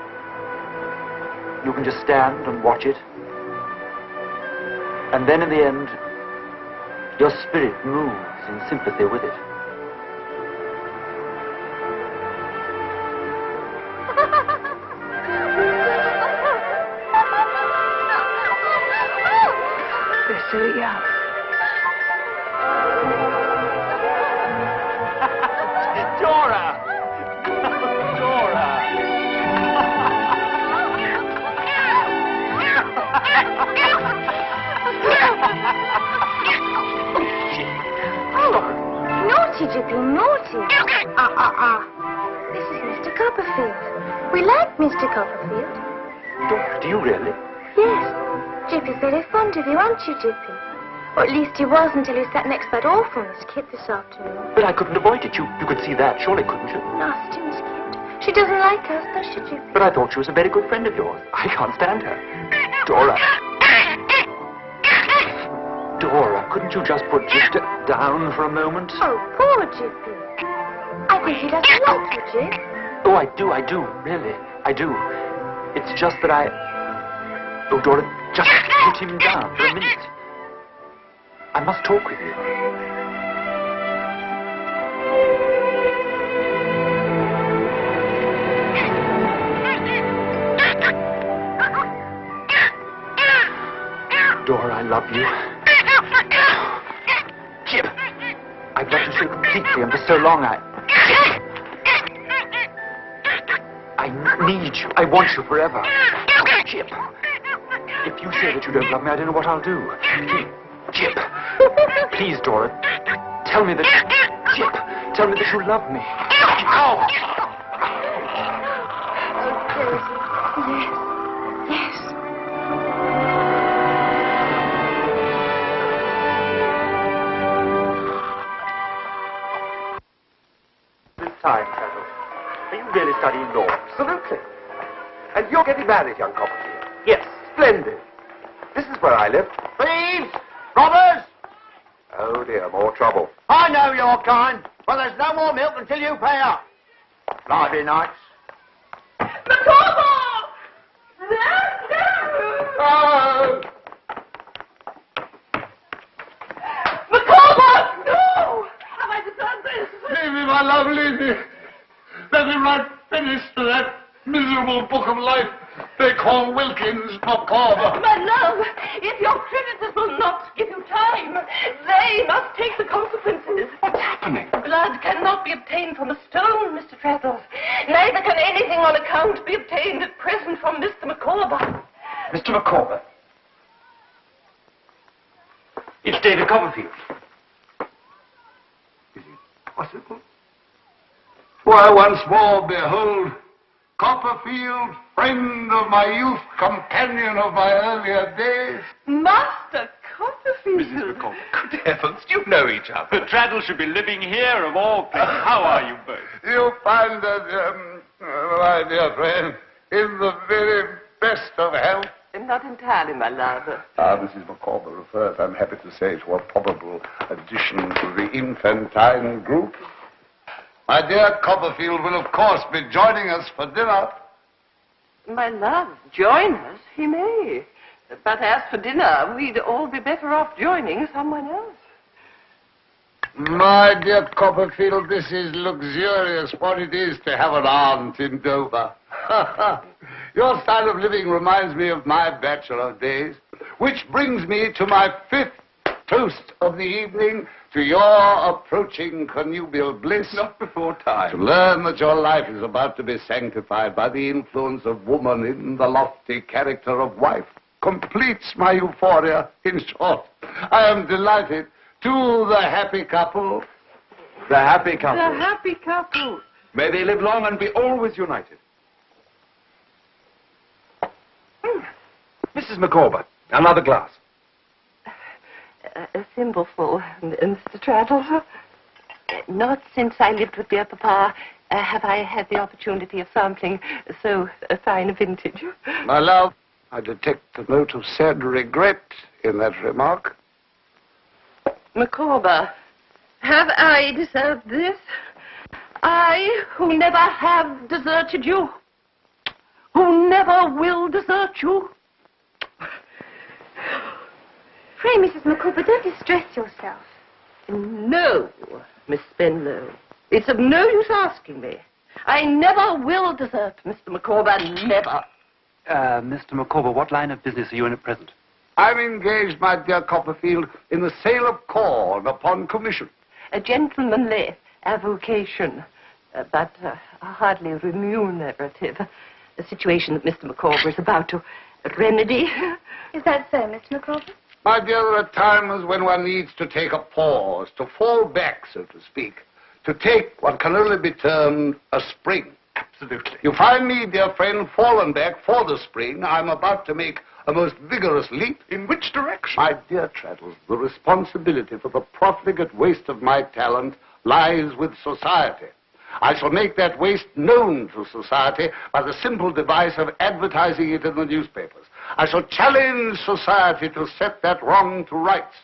You can just stand and watch it. And then in the end, your spirit moves in sympathy with it. They're so young. Dora! Dora! Naughty, Jippy, naughty. This is Mr. Copperfield. We like Mr. Copperfield. Dora, do you really? Yes. Jippy's very fond of you, aren't you, Jippy? Or at least he was until he sat next to that awful Miss Kit this afternoon. But I couldn't avoid it. You could see that, surely, couldn't you? Nasty Miss Kit. She doesn't like us, does she, Jippy? But I thought she was a very good friend of yours. I can't stand her. Dora. Dora, couldn't you just put Jip down for a moment? Oh, poor Jippy. I think he doesn't like you, Jip. Oh, I do, really. I do. It's just that Oh, Dora, just put him down for a minute. I must talk with you. Dora, I love you. Jip, I've loved you so completely, and for so long I need you. I want you forever. Jip, if you say that you don't love me, I don't know what I'll do. Jip, please, Dora, tell me that... Jip, tell me that you love me. Ow! Yes. This time, Colonel. Are you really studying law? Absolutely. And you're getting married, young Copperfield? Yes. Splendid. This is where I live. Thieves! Robbers! Oh dear, more trouble. I know your kind. Well, there's no more milk until you pay up. Lively nights. Oh! Micawber! No! Have I done this? Leave me, my love, leave me. Let me write finish to that miserable book of life they call Wilkins Micawber. My love, if your creditors will not give you time, they must take the consequences. What's happening? Blood cannot be obtained from a stone, Mr. Traddles. Neither can anything on account be obtained at present from Mr. Micawber. Mr. Micawber. It's David Copperfield. Is it possible? Why, once more, behold, Copperfield, friend of my youth, companion of my earlier days. Master Copperfield. Mrs. Micawber. Good heavens, you know each other. Traddles should be living here, of all things. How are you both? You find that, my dear friend, in the very best of health. Not entirely, my love. Mrs. Micawber refers, I'm happy to say, to a probable addition to the infantine group. My dear Copperfield will, of course, be joining us for dinner. My love, join us, he may. But as for dinner, we'd all be better off joining someone else. My dear Copperfield, this is luxurious, what it is to have an aunt in Dover. Your style of living reminds me of my bachelor days, which brings me to my 5th toast of the evening, to your approaching connubial bliss. Not before time. To learn that your life is about to be sanctified by the influence of woman in the lofty character of wife completes my euphoria. In short, I am delighted. To the happy couple. The happy couple. The happy couple. May they live long and be always united. Mrs. Micawber, another glass. A thimbleful, Mr. Traddle. Not since I lived with dear Papa have I had the opportunity of sampling so fine a vintage. My love, I detect a note of sad regret in that remark. Micawber, have I deserved this? I, who never have deserted you, who never will desert you. Pray, Mrs. Micawber, don't distress yourself. No, Miss Spenlow. It's of no use asking me. I never will desert Mr. Micawber, never. Mr. Micawber, what line of business are you in at present? I'm engaged, my dear Copperfield, in the sale of corn upon commission. A gentlemanly avocation, but hardly remunerative. A situation that Mr. Micawber is about to remedy. Is that so, Mr. Micawber? My dear, there are times when one needs to take a pause, to fall back, so to speak, to take what can only be termed a spring. Absolutely. You find me, dear friend, fallen back for the spring. I'm about to make a most vigorous leap. In which direction? My dear Traddles, the responsibility for the profligate waste of my talent lies with society. I shall make that waste known to society by the simple device of advertising it in the newspapers. I shall challenge society to set that wrong to rights.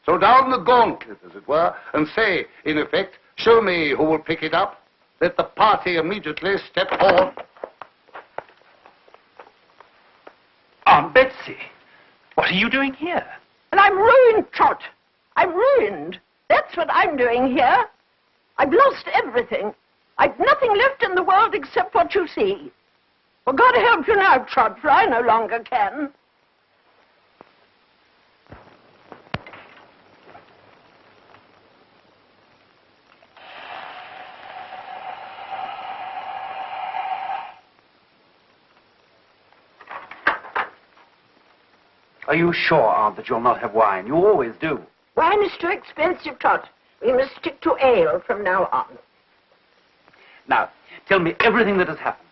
Throw down the gauntlet, as it were, and say, in effect, show me who will pick it up. Let the party immediately step forward. Aunt Betsey, what are you doing here? And I'm ruined, Trot. I'm ruined. That's what I'm doing here. I've lost everything. I've nothing left in the world except what you see. Well, God help you now, Trot, for I no longer can. Are you sure, Aunt, that you'll not have wine? You always do. Wine is too expensive, Trot. We must stick to ale from now on. Now, tell me everything that has happened.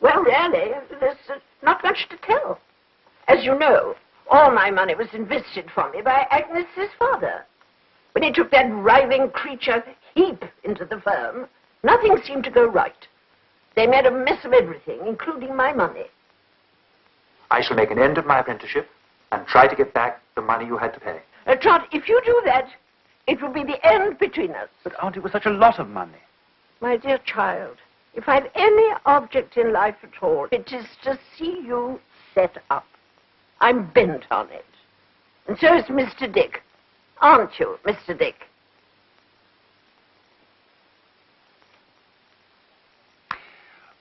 Well, really, there's not much to tell. As you know, all my money was invested for me by Agnes's father. When he took that writhing creature, Heap, into the firm, nothing seemed to go right. They made a mess of everything, including my money. I shall make an end of my apprenticeship and try to get back the money you had to pay. Trot, if you do that, it will be the end between us. But, Aunt, it was such a lot of money. My dear child, if I've any object in life at all, it is to see you set up. I'm bent on it. And so is Mr. Dick. Aren't you, Mr. Dick?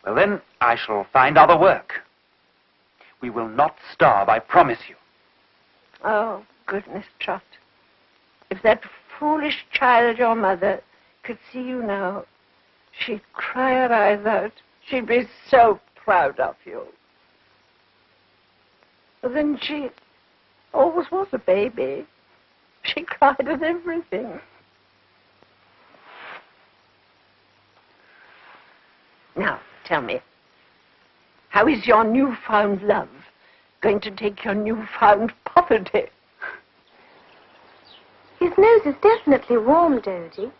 Well, then, I shall find other work. We will not starve, I promise you. Oh, goodness, Trot. If that foolish child, your mother, could see you now, she'd cry her eyes out. She'd be so proud of you. But then she always was a baby. She cried at everything. Now, tell me, how is your newfound love going to take your newfound poverty? His nose is definitely warm, Dodie.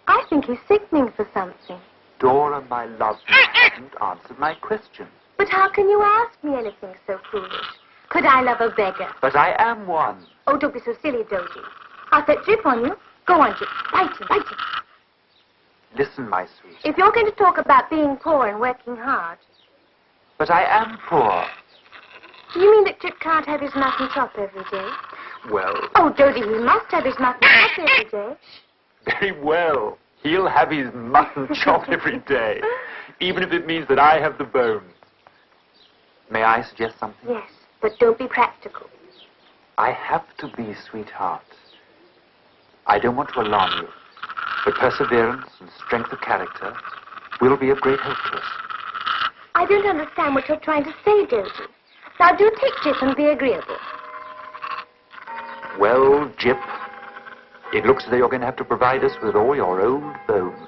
I think he's sickening for something. Dora, my love, you haven't answered my question. But how can you ask me anything so foolish? Could I love a beggar? But I am one. Oh, don't be so silly, Dodie. I'll set Jip on you. Go on, Jip. Bite him, bite him. Listen, my sweet. If you're going to talk about being poor and working hard... But I am poor. Do you mean that Jip can't have his mutton chop every day? Well... Oh, Dodie, he must have his mutton chop every day. Very well. He'll have his mutton chop every day, even if it means that I have the bone. May I suggest something? Yes, but don't be practical. I have to be, sweetheart. I don't want to alarm you, but perseverance and strength of character will be of great help to us. I don't understand what you're trying to say, Josie. Now, do take Jip and be agreeable. Well, Jip, it looks as though you're going to have to provide us with all your old bones.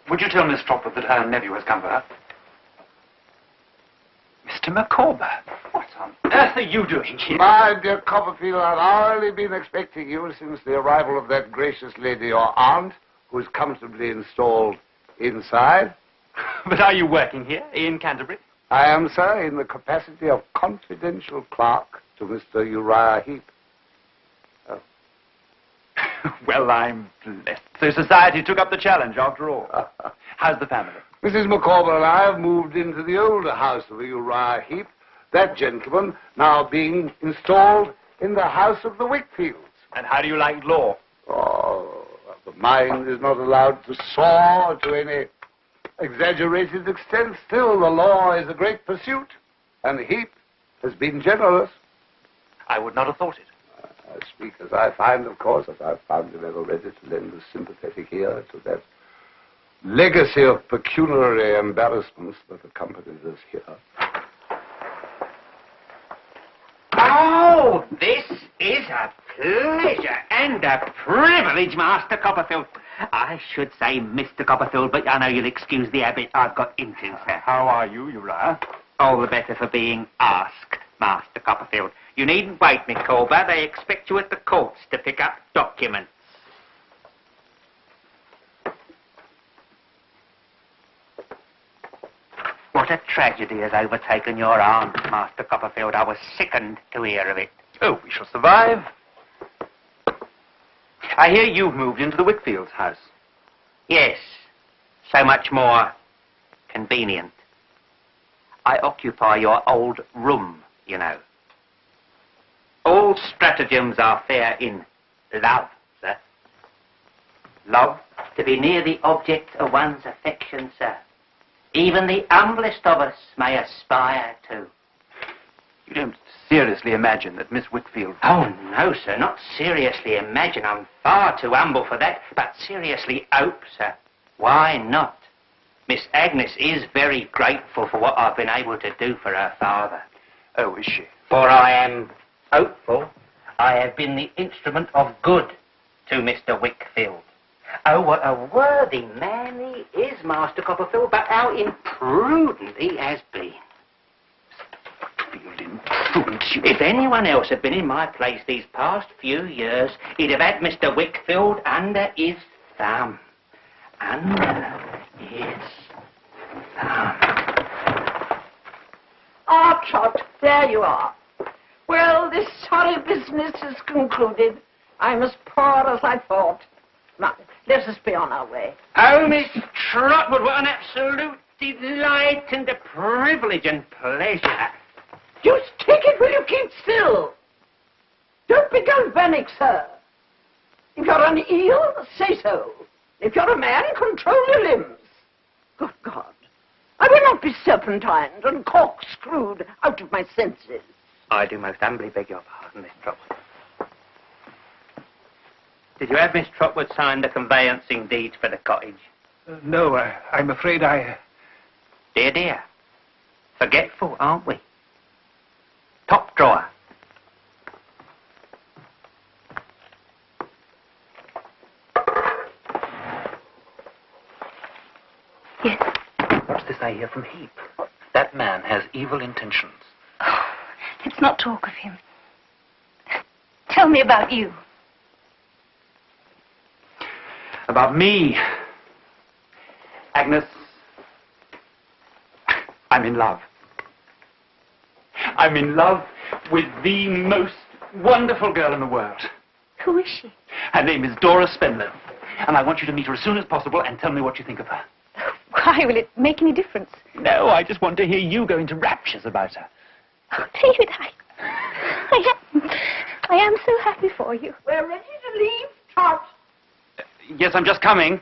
Would you tell Miss Trotwood that her nephew has come for her? Mr. Micawber, what on earth are you doing here? My dear Copperfield, I've hardly been expecting you since the arrival of that gracious lady, your aunt, who's comfortably installed inside. But are you working here in Canterbury? I am, sir, in the capacity of confidential clerk to Mr. Uriah Heep. Well, I'm blessed. So society took up the challenge after all. How's the family? Mrs. Micawber and I have moved into the older house of Uriah Heep, that gentleman now being installed in the house of the Wickfields. And how do you like law? Oh, the mind is not allowed to soar to any exaggerated extent. Still, the law is a great pursuit, and Heep has been generous. I would not have thought it. I speak as I find, of course, as I've found him ever ready to lend a sympathetic ear to that legacy of pecuniary embarrassments that accompanies us here. Oh, this is a pleasure and a privilege, Master Copperfield. I should say Mr. Copperfield, but I know you'll excuse the habit I've got into, sir. How are you, Uriah? All the better for being asked, Master Copperfield. You needn't wait, Micawber. They expect you at the courts to pick up documents. What a tragedy has overtaken your aunt, Master Copperfield. I was sickened to hear of it. Oh, we shall survive. I hear you've moved into the Wickfields' house. Yes, so much more convenient. I occupy your old room, you know. All stratagems are fair in love, sir. Love, to be near the object of one's affection, sir. Even the humblest of us may aspire to. You don't seriously imagine that Miss Wickfield... Oh, no, sir, not seriously imagine. I'm far too humble for that. But seriously hope, sir. Why not? Miss Agnes is very grateful for what I've been able to do for her father. Oh, is she? For I am hopeful I have been the instrument of good to Mr. Wickfield. Oh, what a worthy man he is, Master Copperfield, but how imprudent he has been. If anyone else had been in my place these past few years, he'd have had Mr. Wickfield under his thumb. Under his thumb. Ah, Trot, there you are. Well, this sorry business is concluded. I'm as poor as I thought. Now, let us be on our way. Oh, Miss Trotwood, what an absolute delight and a privilege and pleasure. Just take it, will you keep still? Don't be galvanic, sir. If you're an eel, say so. If you're a man, control your limbs. Good God. I will not be serpentined and corkscrewed out of my senses. I do most humbly beg your pardon, Miss Trotwood. Did you have Miss Trotwood sign the conveyancing deed for the cottage? No, I'm afraid I... Dear, dear. Forgetful, aren't we? Top drawer. Yes. What's this I hear from Heep? That man has evil intentions. Oh, let's not talk of him. Tell me about you. About me. Agnes, I'm in love. I'm in love with the most wonderful girl in the world. Who is she? Her name is Dora Spenlow, and I want you to meet her as soon as possible and tell me what you think of her. Why will it make any difference? No, I just want to hear you go into raptures about her. Oh, David, I am so happy for you. We're ready to leave, Trot. Yes, I'm just coming.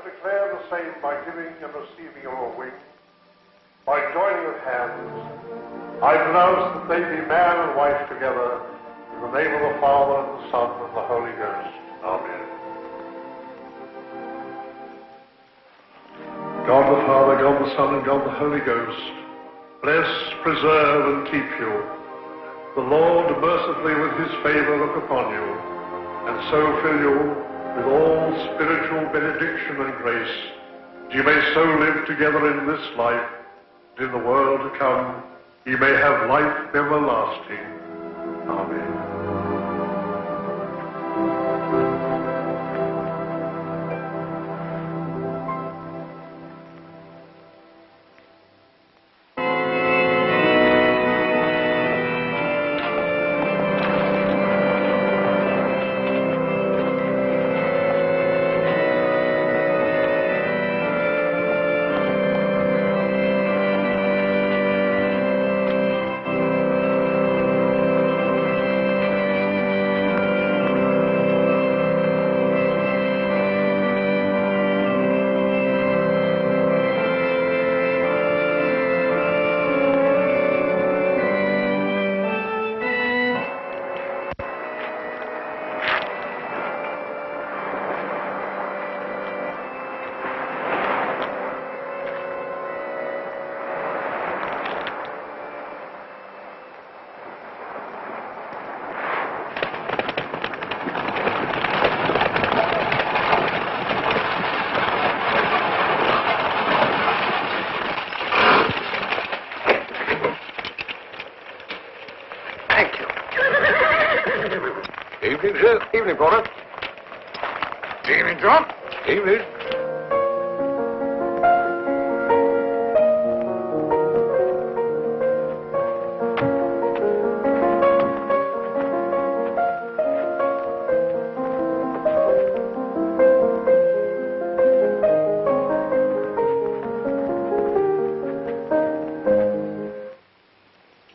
Declare the same by giving and receiving your wing, by joining of hands. I pronounce that they be man and wife together, in the name of the Father, and the Son, and the Holy Ghost. Amen. God the Father, God the Son, and God the Holy Ghost, bless, preserve, and keep you. The Lord mercifully with his favor look upon you, and so fill you with all spiritual benediction and grace, that you may so live together in this life, and in the world to come, ye may have life everlasting. Amen. Evening, sir. Evening, Porter. Evening, John. Evening.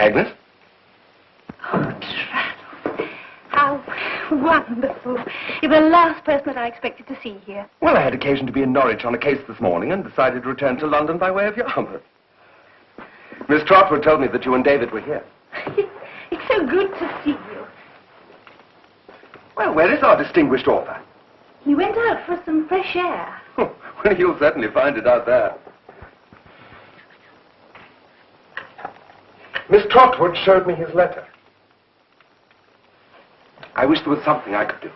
Agnes? Wonderful. You're the last person that I expected to see here. Well, I had occasion to be in Norwich on a case this morning and decided to return to London by way of Yarmouth. Miss Trotwood told me that you and David were here. It's so good to see you. Well, where is our distinguished author? He went out for some fresh air. Well, you'll certainly find it out there. Miss Trotwood showed me his letter. I wish there was something I could do.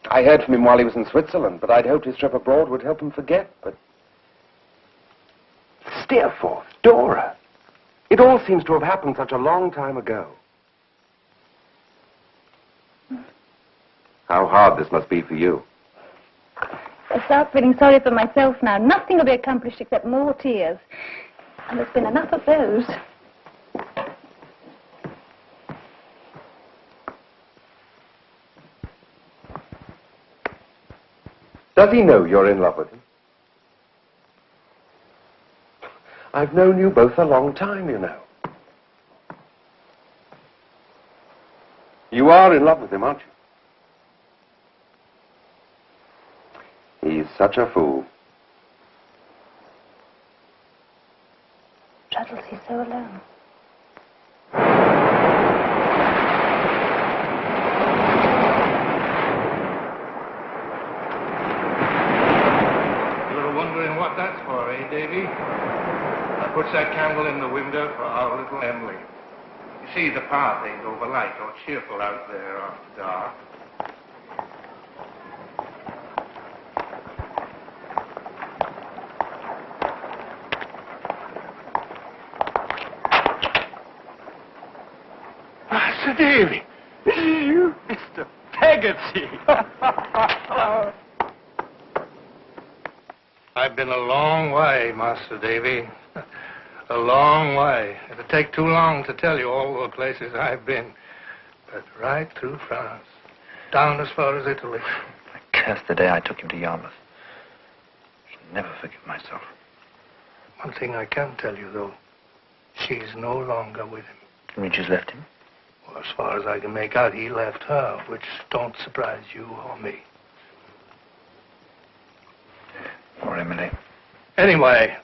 I heard from him while he was in Switzerland, but I'd hoped his trip abroad would help him forget, but... Steerforth, Dora. It all seems to have happened such a long time ago. How hard this must be for you. I start feeling sorry for myself now. Nothing will be accomplished except more tears. And there's been enough of those. Does he know you're in love with him? I've known you both a long time, you know. You are in love with him, aren't you? He's such a fool. Traddles, he's so alone. What that's for, eh, Davy? I puts that candle in the window for our little Emily. You see, the path ain't overlight or cheerful out there after dark. Master Davy. You, Mr. Peggotty. I've been a long way, Master Davy. A long way. It'd take too long to tell you all the places I've been. But right through France, down as far as Italy. I cursed the day I took him to Yarmouth. I shall never forgive myself. One thing I can tell you, though. She's no longer with him. You mean she's left him? Well, as far as I can make out, he left her, which don't surprise you or me. Poor Emily. Anyway,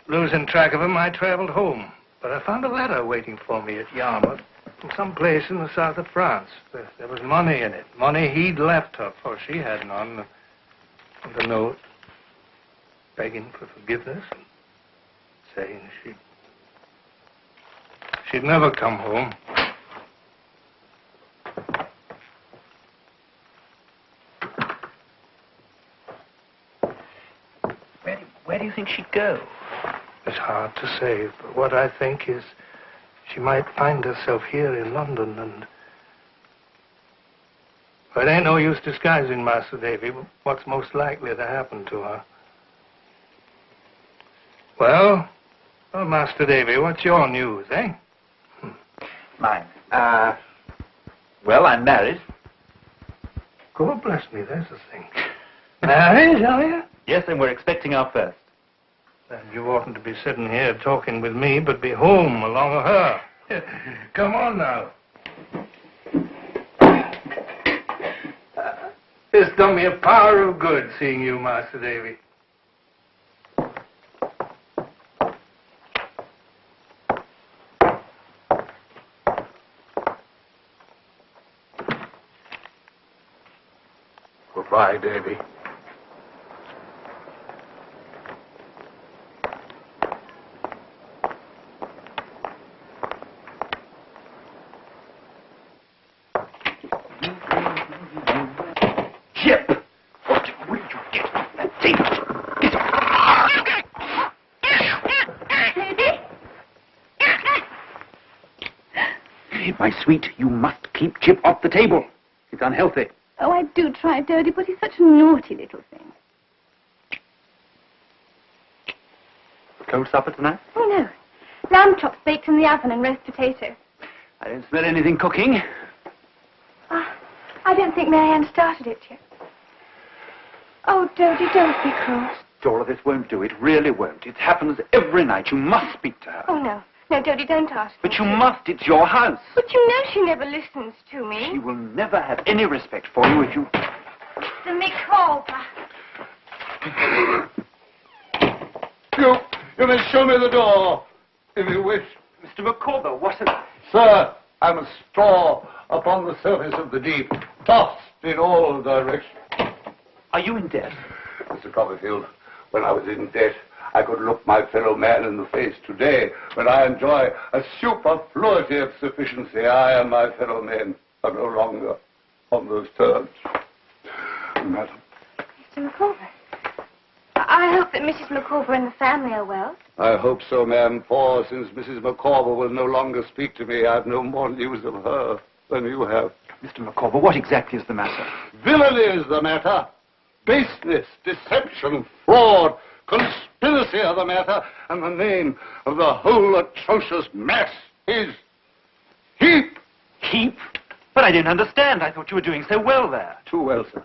losing track of him, I traveled home. But I found a letter waiting for me at Yarmouth from some place in the south of France. There was money in it. Money he'd left her, for she had none. And a note begging for forgiveness and saying she'd never come home. Where do you think she'd go? It's hard to say, but what I think is she might find herself here in London and... Well, it ain't no use disguising, Master Davy, what's most likely to happen to her. Well, Master Davy, what's your news, eh? Mine. Well, I'm married. God bless me, there's the thing. Married, are you? Yes, and we're expecting our first. Then you oughtn't to be sitting here talking with me, but be home along with her. Come on now. It's done me a power of good seeing you, Master Davy. Goodbye, Davy. My sweet, you must keep Chip off the table. It's unhealthy. Oh, I do try, Dodie, but he's such a naughty little thing. Cold supper tonight? Oh, no. Lamb chops baked in the oven and roast potato. I don't smell anything cooking. I don't think Marianne started it yet. Oh, Dodie, don't be cross. Dora, this won't do. It really won't. It happens every night. You must speak to her. Oh, no. No, Dodie, don't ask me. But you must. It's your house. But you know she never listens to me. She will never have any respect for you if you... Mr. Micawber. You may show me the door, if you wish. Mr. Micawber, what a... Sir, I'm a straw upon the surface of the deep, tossed in all directions. Are you in debt? Mr. Copperfield, when I was in debt, I could look my fellow man in the face. Today, when I enjoy a superfluity of sufficiency, I and my fellow men are no longer on those terms. Madam. Mr. Micawber, I hope that Mrs. Micawber and the family are well. I hope so, ma'am, for since Mrs. Micawber will no longer speak to me, I've no more news of her than you have. Mr. Micawber, what exactly is the matter? Villainy is the matter. Baseness, deception, fraud, conspiracy are the matter, and the name of the whole atrocious mess is Heap. Heap? But I don't understand. I thought you were doing so well there. Too well, sir.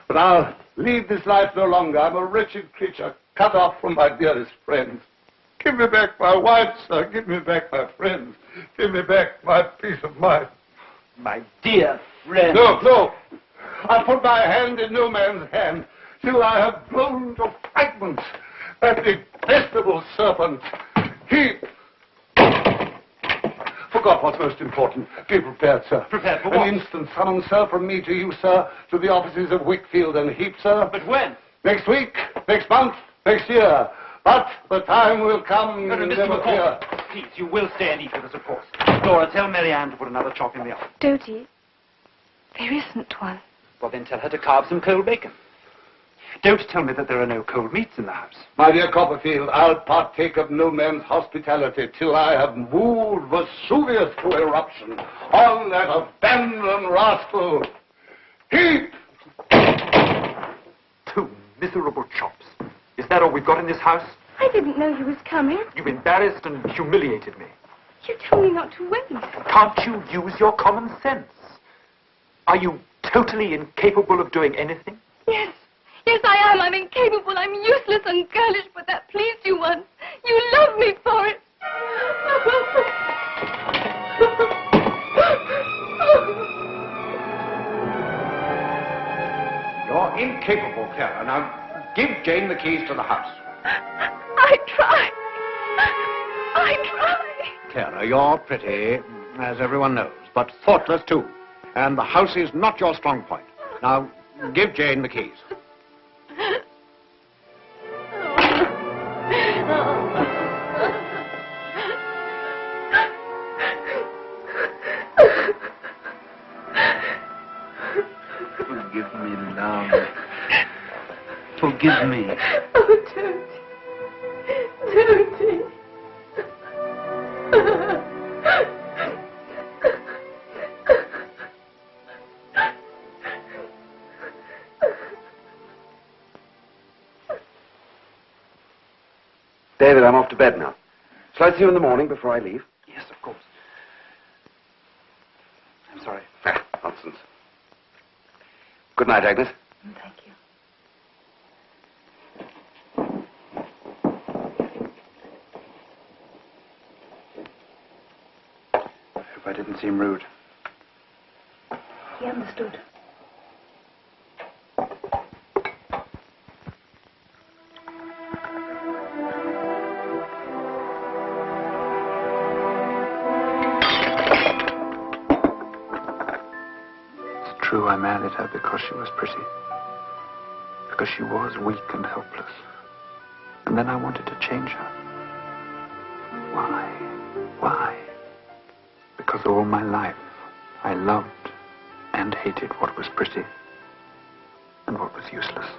But I'll lead this life no longer. I'm a wretched creature, cut off from my dearest friends. Give me back my wife, sir. Give me back my friends. Give me back my peace of mind. My dear friend. No. I'll put my hand in no man's hand till I have blown to fragments that detestable serpent, Heap. Forgot what's most important. Be prepared, sir. Prepared for what? An instant summons, sir, from me to you, sir, to the offices of Wickfield and Heap, sir. But when? Next week, next month, next year. But the time will come. No, Mr. McCall. Please, you will stay and eat with us, of course. Dora, tell Marianne to put another chop in the oven. Dodie, there isn't one. Well, then tell her to carve some cold bacon. Don't tell me that there are no cold meats in the house. My dear Copperfield, I'll partake of no man's hospitality till I have moved Vesuvius to eruption on that abandoned rascal. Heat! 2 miserable chops. Is that all we've got in this house? I didn't know he was coming. You've embarrassed and humiliated me. You told me not to wait. Can't you use your common sense? Are you totally incapable of doing anything? Yes. Yes, I am. I'm incapable. I'm useless and girlish, but that pleased you once. You love me for it. You're incapable, Clara. Now, give Jane the keys to the house. I try. I try. Clara, you're pretty, as everyone knows, but thoughtless, too. And the house is not your strong point. Now, give Jane the keys. Forgive me, love. Forgive me. Oh, don't. Don't. David, I'm off to bed now. Shall I see you in the morning before I leave? Yes, of course. I'm sorry. Ah, nonsense. Good night, Agnes. Thank you. I hope I didn't seem rude. He understood. True, I married her because she was pretty. Because she was weak and helpless. And then I wanted to change her. Why? Why? Because all my life I loved and hated what was pretty and what was useless.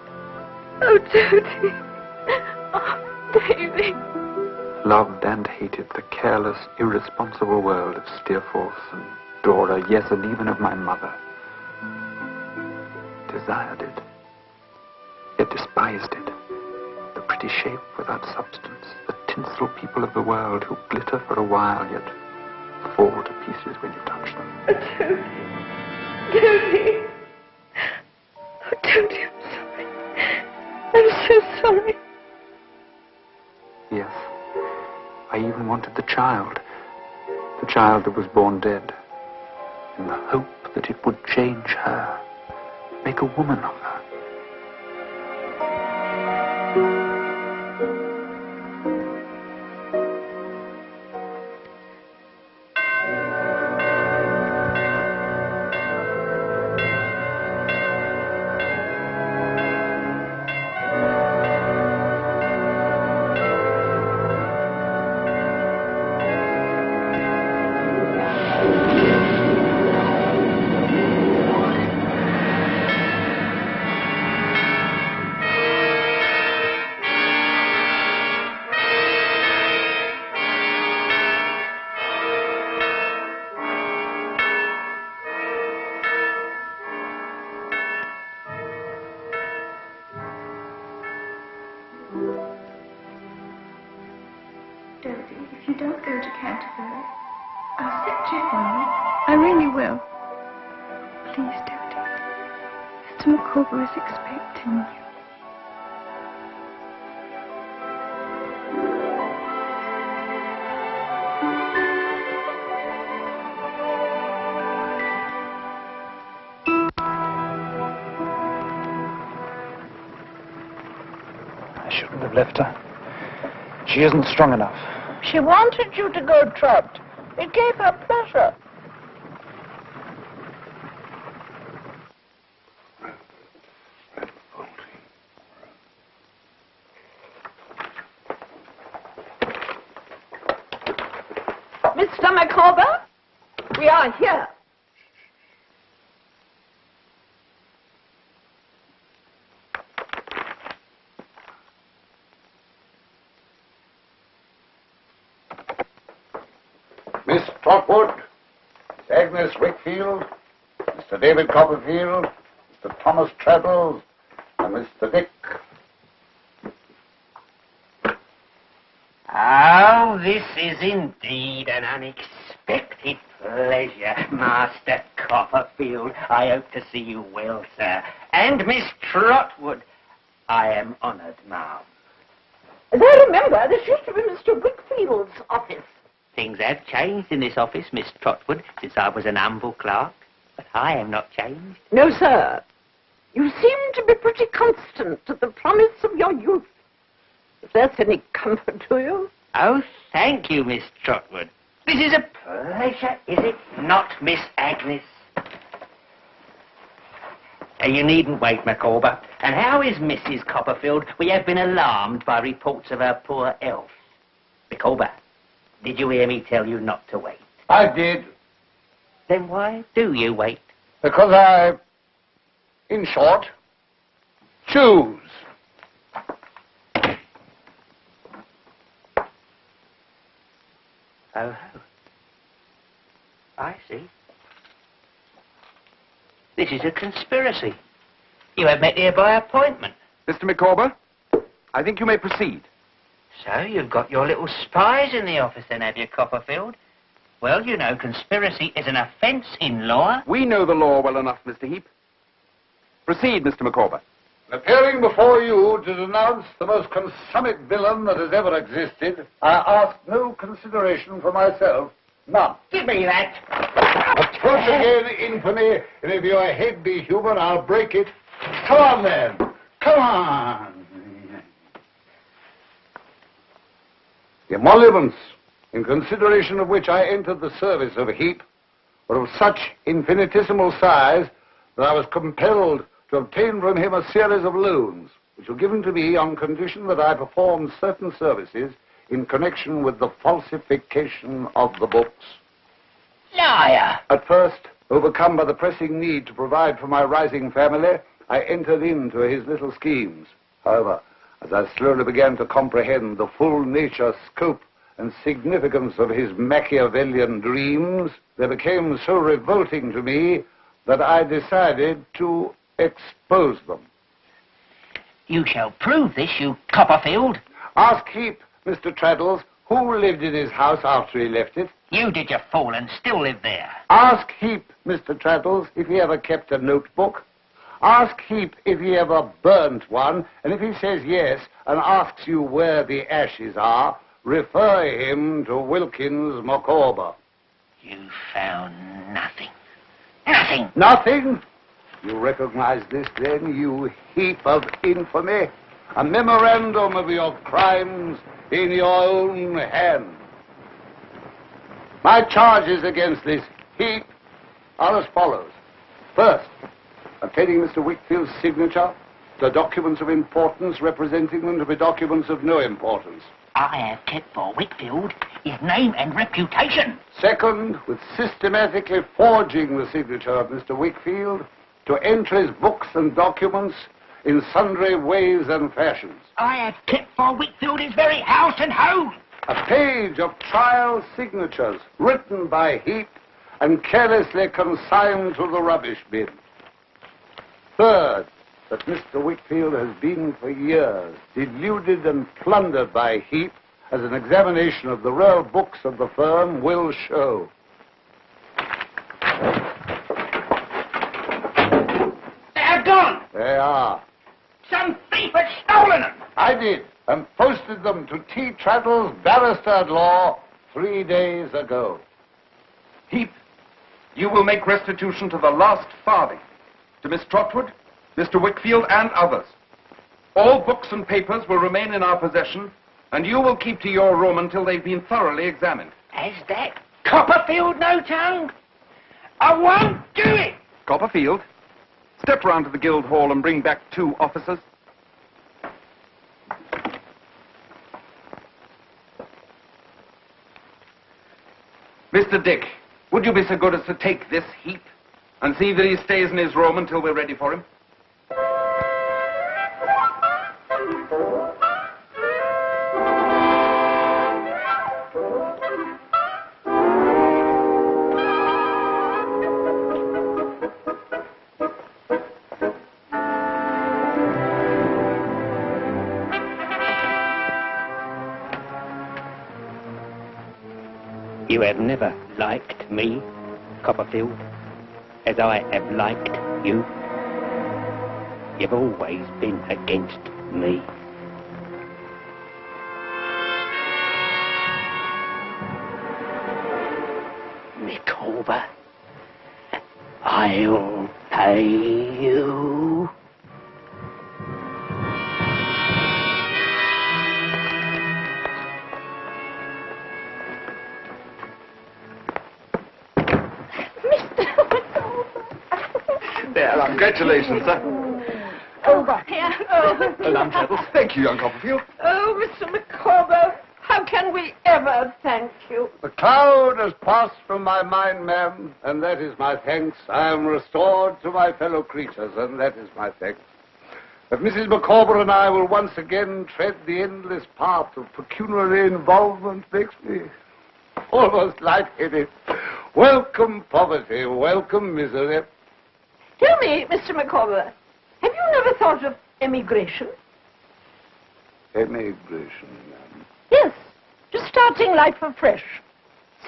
Oh, Jody. Oh, Davy. Loved and hated the careless, irresponsible world of Steerforth and Dora, yes, and even of my mother. Desired it, yet despised it. The pretty shape without substance, the tinsel people of the world who glitter for a while, yet fall to pieces when you touch them. Jody. Oh, Jody, I'm sorry. I'm so sorry. Yes, I even wanted the child that was born dead, in the hope that it would change her. Make a woman of her. If you don't go to Canterbury, I'll set Jeff on you. I really will. Please, Dodie. Mr. Micawber is expecting you. I shouldn't have left her. She isn't strong enough. She wanted you to go, Trot. It gave her pleasure. Mr. Micawber, we are here. Trotwood, Miss Agnes Wakefield, Mr. David Copperfield, Mr. Thomas Traddles, and Mr. Dick. Oh, this is indeed an unexpected pleasure, Master Copperfield. I hope to see you well, sir. And Miss Trotwood, I am honoured, ma'am. And I remember this used to be Mr. Wickfield's office. Things have changed in this office, Miss Trotwood, since I was an humble clerk. But I am not changed. No, sir. You seem to be pretty constant to the promise of your youth. If that's any comfort to you. Oh, thank you, Miss Trotwood. This is a pleasure, is it not, Miss Agnes? You needn't wait, Micawber. And how is Mrs. Copperfield? We have been alarmed by reports of her poor health. Micawber, did you hear me tell you not to wait? I did. Then why do you wait? Because I, in short, choose. Oh, I see. This is a conspiracy. You have met here by appointment. Mr. Micawber, I think you may proceed. So you've got your little spies in the office then, have you, Copperfield? Well, you know, conspiracy is an offence in law. We know the law well enough, Mr. Heap. Proceed, Mr. Micawber. Appearing before you to denounce the most consummate villain that has ever existed, I ask no consideration for myself. None. Give me that. Approach again, infamy, and if your head be human, I'll break it. Come on, then. Come on. The emoluments, in consideration of which I entered the service of Heap, were of such infinitesimal size that I was compelled to obtain from him a series of loans, which were given to me on condition that I performed certain services in connection with the falsification of the books. Liar! At first, overcome by the pressing need to provide for my rising family, I entered into his little schemes. However, as I slowly began to comprehend the full nature, scope, and significance of his Machiavellian dreams, they became so revolting to me that I decided to expose them. You shall prove this, you Copperfield. Ask Heap, Mr. Traddles, who lived in his house after he left it. You did, you fool, and still live there. Ask Heap, Mr. Traddles, if he ever kept a notebook. Ask Heap if he ever burnt one, and if he says yes and asks you where the ashes are, refer him to Wilkins Micawber. You found nothing. Nothing. Nothing? You recognize this, then, you heap of infamy? A memorandum of your crimes in your own hand. My charges against this Heap are as follows. First, obtaining Mr. Wickfield's signature to documents of importance, representing them to be documents of no importance. I have kept for Wickfield his name and reputation. Second, with systematically forging the signature of Mr. Wickfield to enter his books and documents in sundry ways and fashions. I have kept for Wickfield his very house and home. A page of trial signatures written by Heap and carelessly consigned to the rubbish bin. Third, that Mr. Wickfield has been for years deluded and plundered by Heap, as an examination of the rare books of the firm will show. They are gone. They are. Some thief has stolen them. I did, and posted them to T. Traddles, barrister at law, 3 days ago. Heap, you will make restitution to the last farthing, to Miss Trotwood, Mr. Wickfield, and others. All books and papers will remain in our possession, and you will keep to your room until they've been thoroughly examined. Has that Copperfield no tongue? I won't do it. Copperfield, step round to the guild hall and bring back 2 officers. Mr. Dick, would you be so good as to take this Heap and see that he stays in his room until we're ready for him? You have never liked me, Copperfield, as I have liked you. You've always been against me. Micawber, I'll pay you. There, congratulations, sir. Over here. Oh, Lunch, thank you, young Copperfield. oh, Mr. Micawber, how can we ever thank you? The cloud has passed from my mind, ma'am, and that is my thanks. I am restored to my fellow creatures, and that is my thanks. But Mrs. Micawber and I will once again tread the endless path of pecuniary involvement makes me almost lightheaded. Welcome poverty, welcome misery. Tell me, Mr. Micawber, have you never thought of emigration? Emigration, ma'am. Yes, just starting life afresh.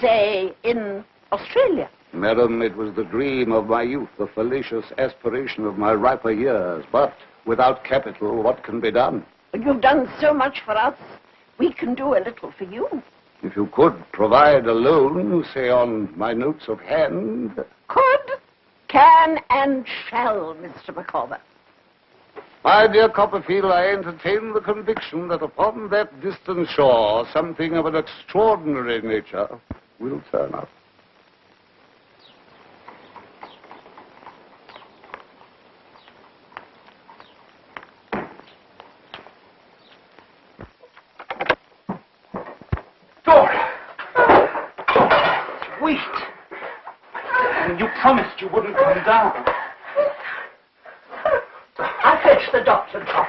Say, in Australia. Madam, it was the dream of my youth, the fallacious aspiration of my riper years. But without capital, what can be done? You've done so much for us. We can do a little for you. If you could provide a loan, say on my notes of hand. Could, can, and shall, Mr. Micawber. My dear Copperfield, I entertain the conviction that upon that distant shore, something of an extraordinary nature will turn up. Wait! You promised you wouldn't come down. I'll fetch the doctor, Doc.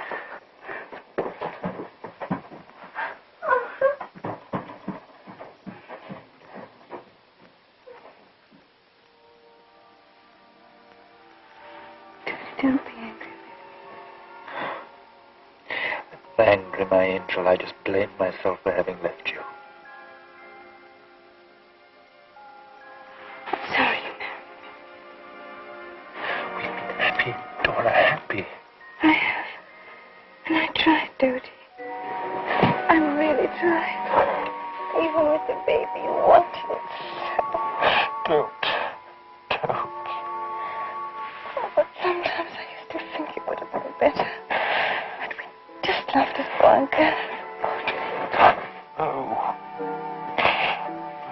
Don't be angry. I'm angry, my angel. I just blame myself for having left you. Sorry. We've been happy, Dora, happy. I have. And I tried, Dodie. I really tried. Even with the baby, you wanted it so. Don't. Oh, but sometimes I used to think it would have been better. But we just loved us one girl. No.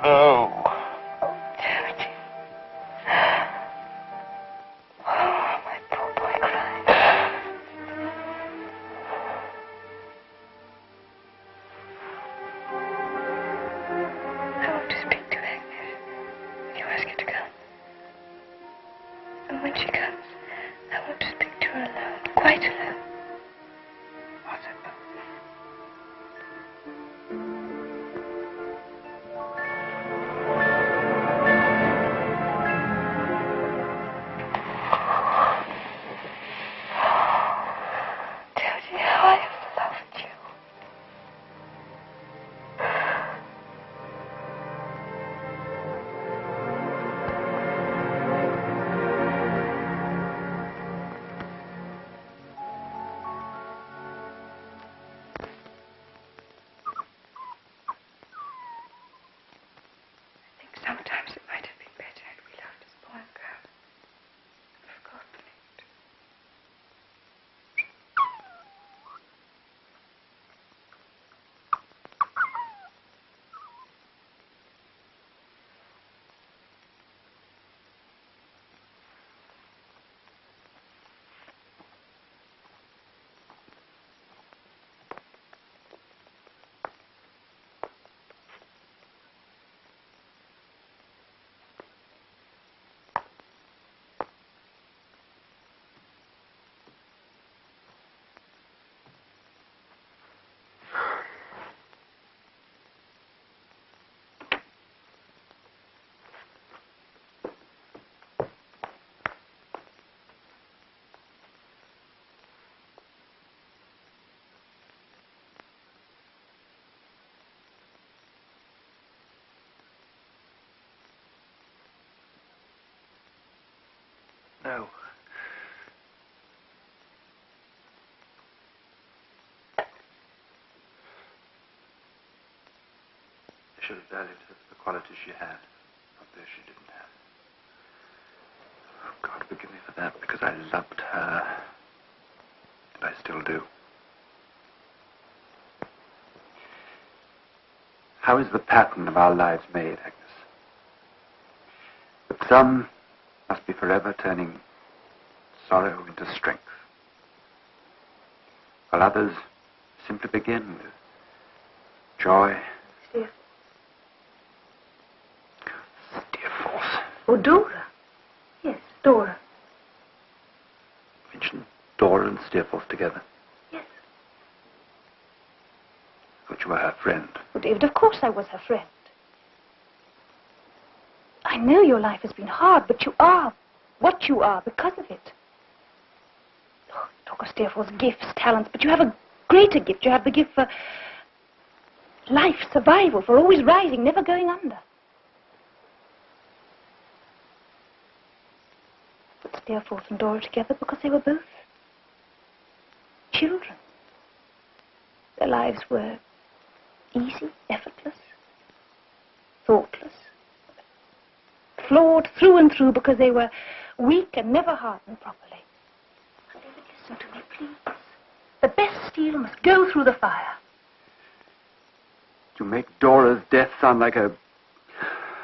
No. I want to speak to Agnes. You ask her to come. And when she comes, I want to speak to her alone, quite alone. What's it? Dodie, how I have loved you. No. I should have valued her for the qualities she had, not those she didn't have. Oh, God, forgive me for that, because I loved her. And I still do. How is the pattern of our lives made, Agnes? That some must be forever turning sorrow into strength, while others simply begin with joy. Steerforth. Oh, Dora. Yes, Dora. Mention Dora and Steerforth together. Yes. I thought you were her friend. Oh, David, of course I was her friend. I know your life has been hard, but you are what you are because of it. Oh, talk of Steerforth's gifts, talents, but you have a greater gift. You have the gift for life, survival, for always rising, never going under. Put Steerforth and Dora together because they were both children. Their lives were easy, effortless, thoughtless, flawed through and through because they were weak and never hardened properly. David, listen to me, please. The best steel must go through the fire. You make Dora's death sound like a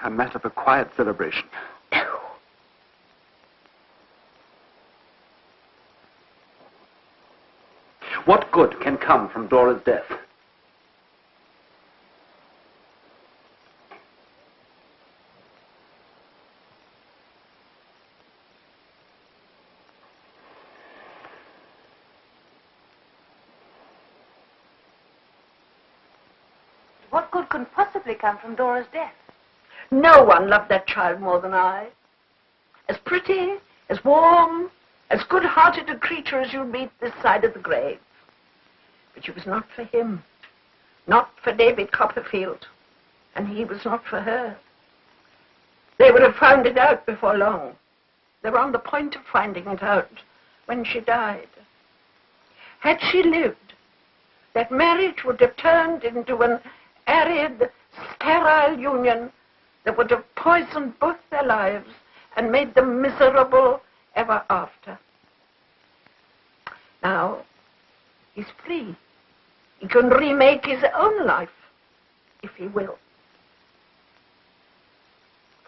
matter for quiet celebration. No. What good can come from Dora's death? What good can possibly come from Dora's death? No one loved that child more than I. As pretty, as warm, as good-hearted a creature as you'll meet this side of the grave. But she was not for him. Not for David Copperfield. And he was not for her. They would have found it out before long. They were on the point of finding it out when she died. Had she lived, that marriage would have turned into an arid, sterile union that would have poisoned both their lives and made them miserable ever after. Now, he's free. He can remake his own life, if he will.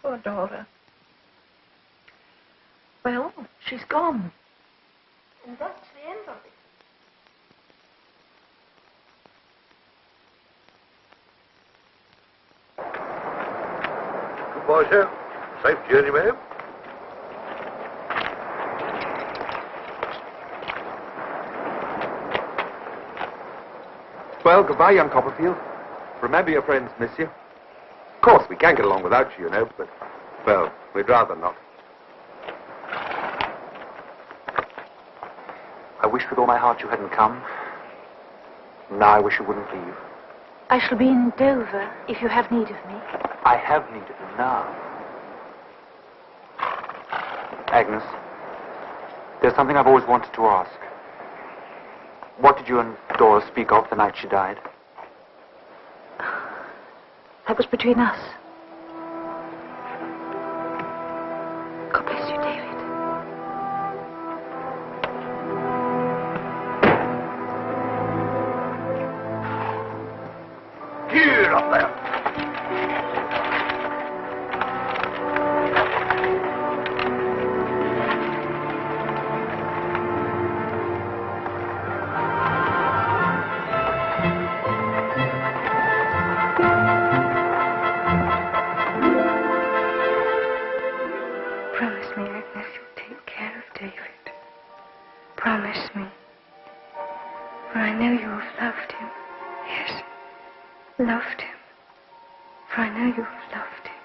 Poor Dora. Well, she's gone. And that's the end of it. Goodbye, sir. Safe journey, ma'am. Well, goodbye, young Copperfield. Remember your friends miss you. Of course, we can't get along without you, you know, but, well, we'd rather not. I wish with all my heart you hadn't come. Now I wish you wouldn't leave. I shall be in Dover if you have need of me. I have need of you now. Agnes, there's something I've always wanted to ask. What did you and Dora speak of the night she died? That was between us. God bless you, David. Get up there. Promise me, Agnes, you'll take care of David. Promise me. For I know you have loved him. Yes, loved him. For I know you have loved him.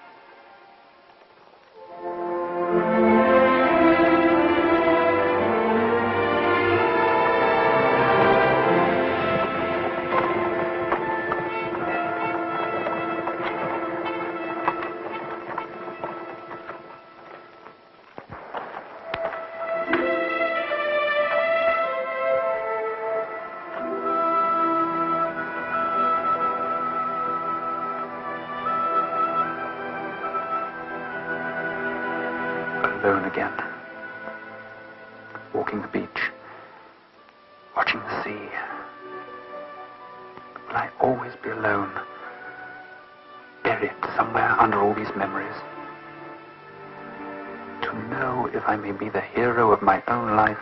alone again. Walking the beach, watching the sea. Will I always be alone, buried somewhere under all these memories? To know if I may be the hero of my own life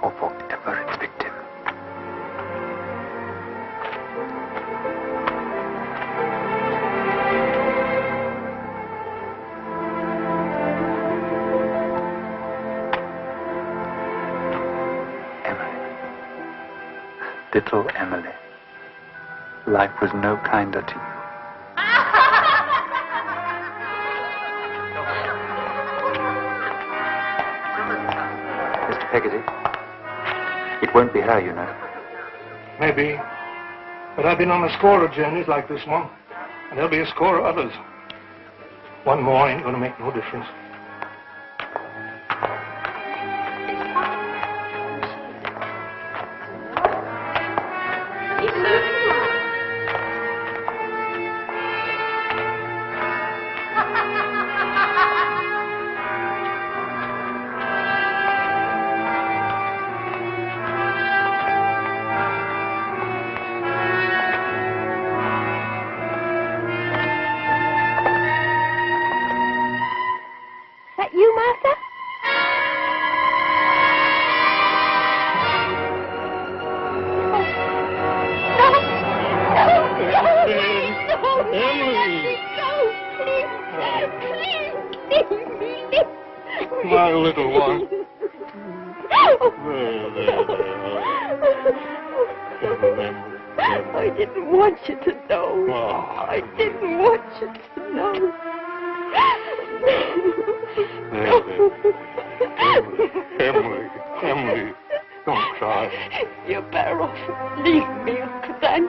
or forever its victim. Little Emily, life was no kinder to you. Mr. Peggotty, it won't be her, you know. Maybe. But I've been on a score of journeys like this one, and there'll be a score of others. One more ain't going to make no difference. My little one. I didn't want you to know. I didn't want you to know. Emily, don't cry. You're better off leaving me, Uncle Dan.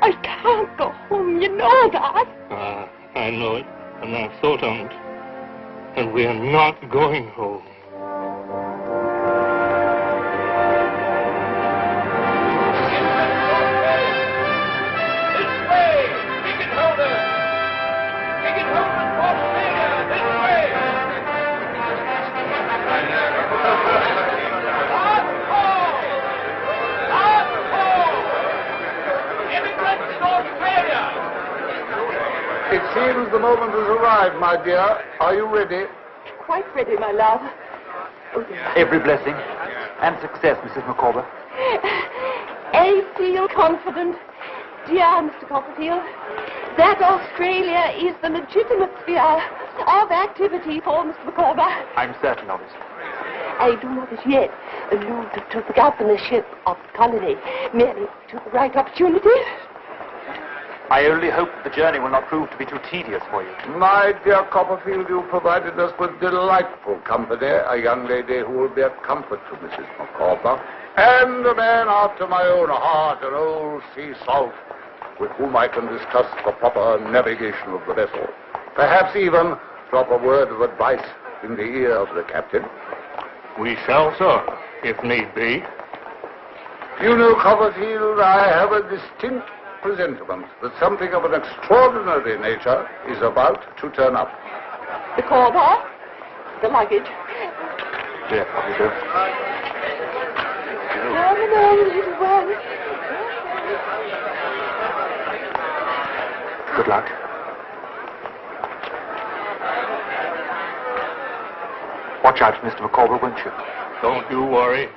I can't go home, you know that. I know it, and I've thought on it. And we're not going home. It seems the moment has arrived, my dear. Are you ready? Quite ready, my love. Every blessing and success, Mrs. Micawber. I feel confident, dear Mr. Copperfield, that Australia is the legitimate sphere of activity for Mr. Micawber. I'm certain of it. I do not as yet allude to the governorship of the colony, merely to the right opportunity. I only hope the journey will not prove to be too tedious for you. My dear Copperfield, you provided us with delightful company, a young lady who will be a comfort to Mrs. Micawber, and a man after my own heart, an old sea salt, with whom I can discuss the proper navigation of the vessel. Perhaps even drop a word of advice in the ear of the captain. We shall, sir, if need be. You know, Copperfield, I have a distinct presentiment that something of an extraordinary nature is about to turn up. The Micawber, the luggage. Dear Copperfield. No, little one. Good luck. Watch out, Mr. Micawber, won't you? Don't you worry.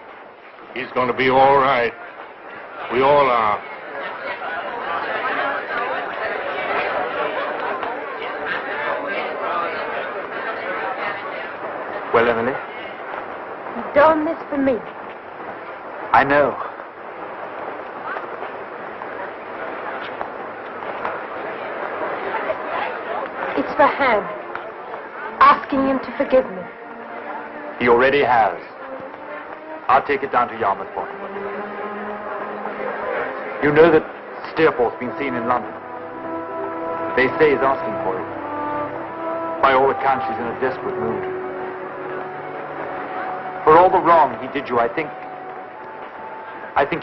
He's going to be all right. We all are. Well, Emily? You've done this for me. I know. It's for Ham. Asking him to forgive me. He already has. I'll take it down to Yarmouth for him. You know that Steerforth's been seen in London. They say he's asking for you. By all accounts, he's in a desperate mood. For all the wrong he did you, I think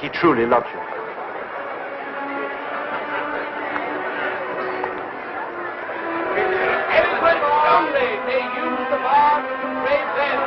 he truly loves you. Eloquent only may use the bard to brave them.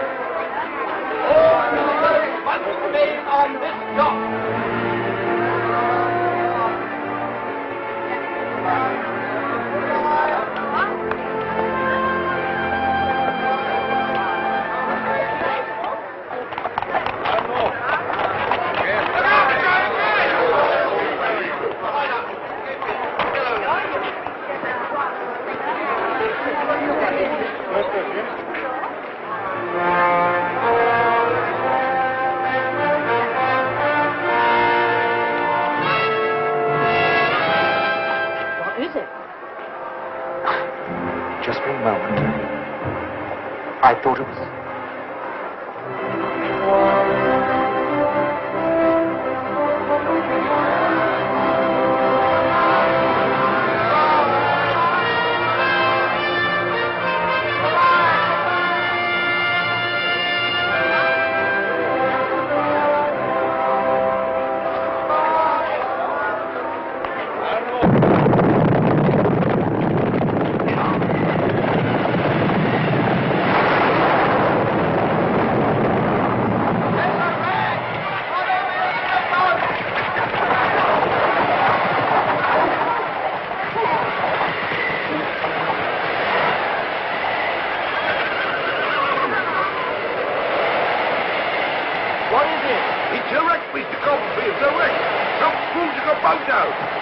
It's a wreck, Mr. Copperfield, a wreck. Some fools have got boat out.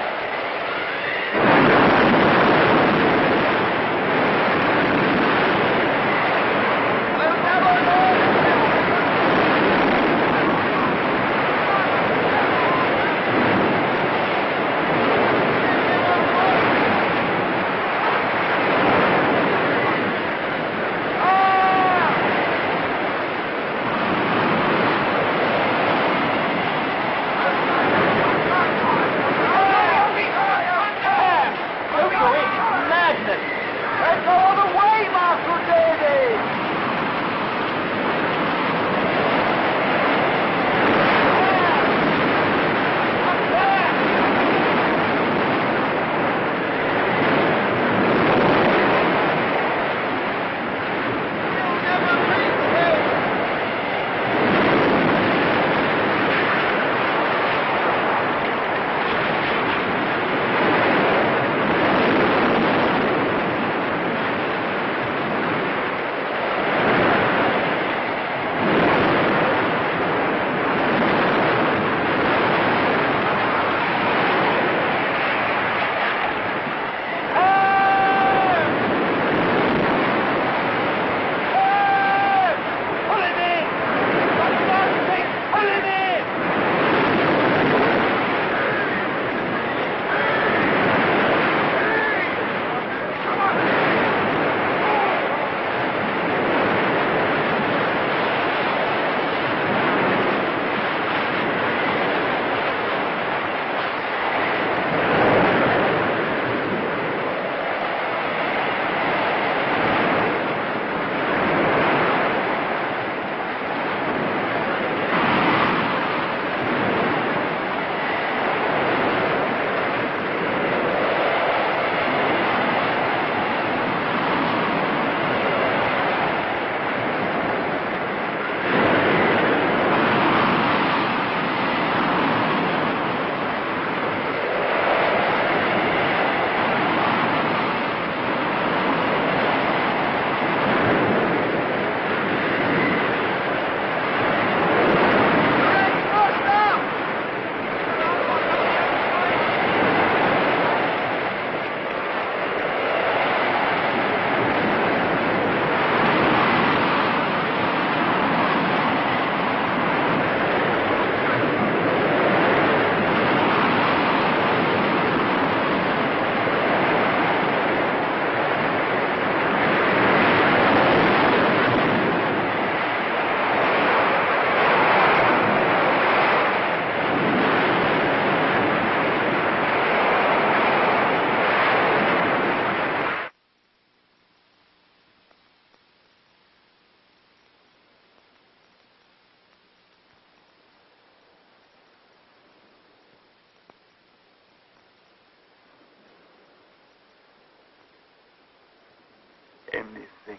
Anything.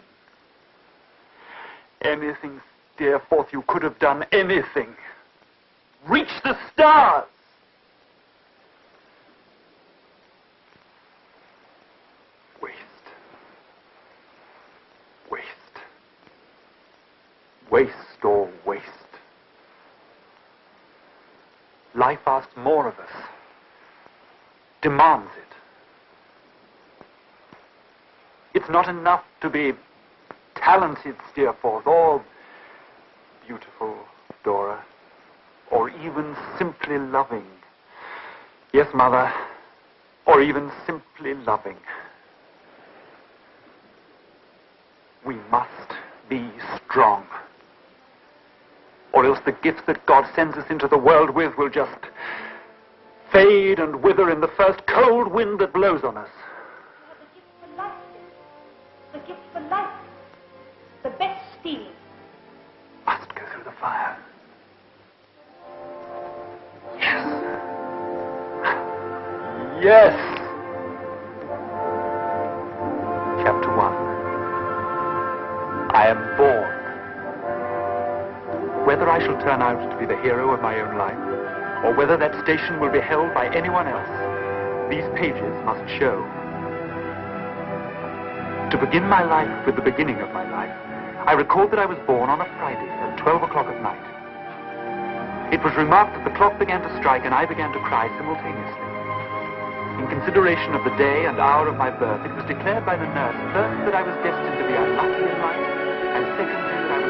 Anything, Steerforth, you could have done anything. Reach the stars! Waste. Waste. Waste or waste. Life asks more of us. Demands it. It's not enough to be talented, Steerforth, or beautiful, Dora, or even simply loving. Yes, Mother, or even simply loving. We must be strong, or else the gifts that God sends us into the world with will just fade and wither in the first cold wind that blows on us. The gift for life. The best steel. Must go through the fire. Yes. Yes. Chapter 1. I am born. Whether I shall turn out to be the hero of my own life, or whether that station will be held by anyone else, these pages must show. To begin my life with the beginning of my life, I record that I was born on a Friday at 12 o'clock at night. It was remarked that the clock began to strike and I began to cry simultaneously. In consideration of the day and hour of my birth, it was declared by the nurse, first, that I was destined to be unlucky in life, and secondly, that I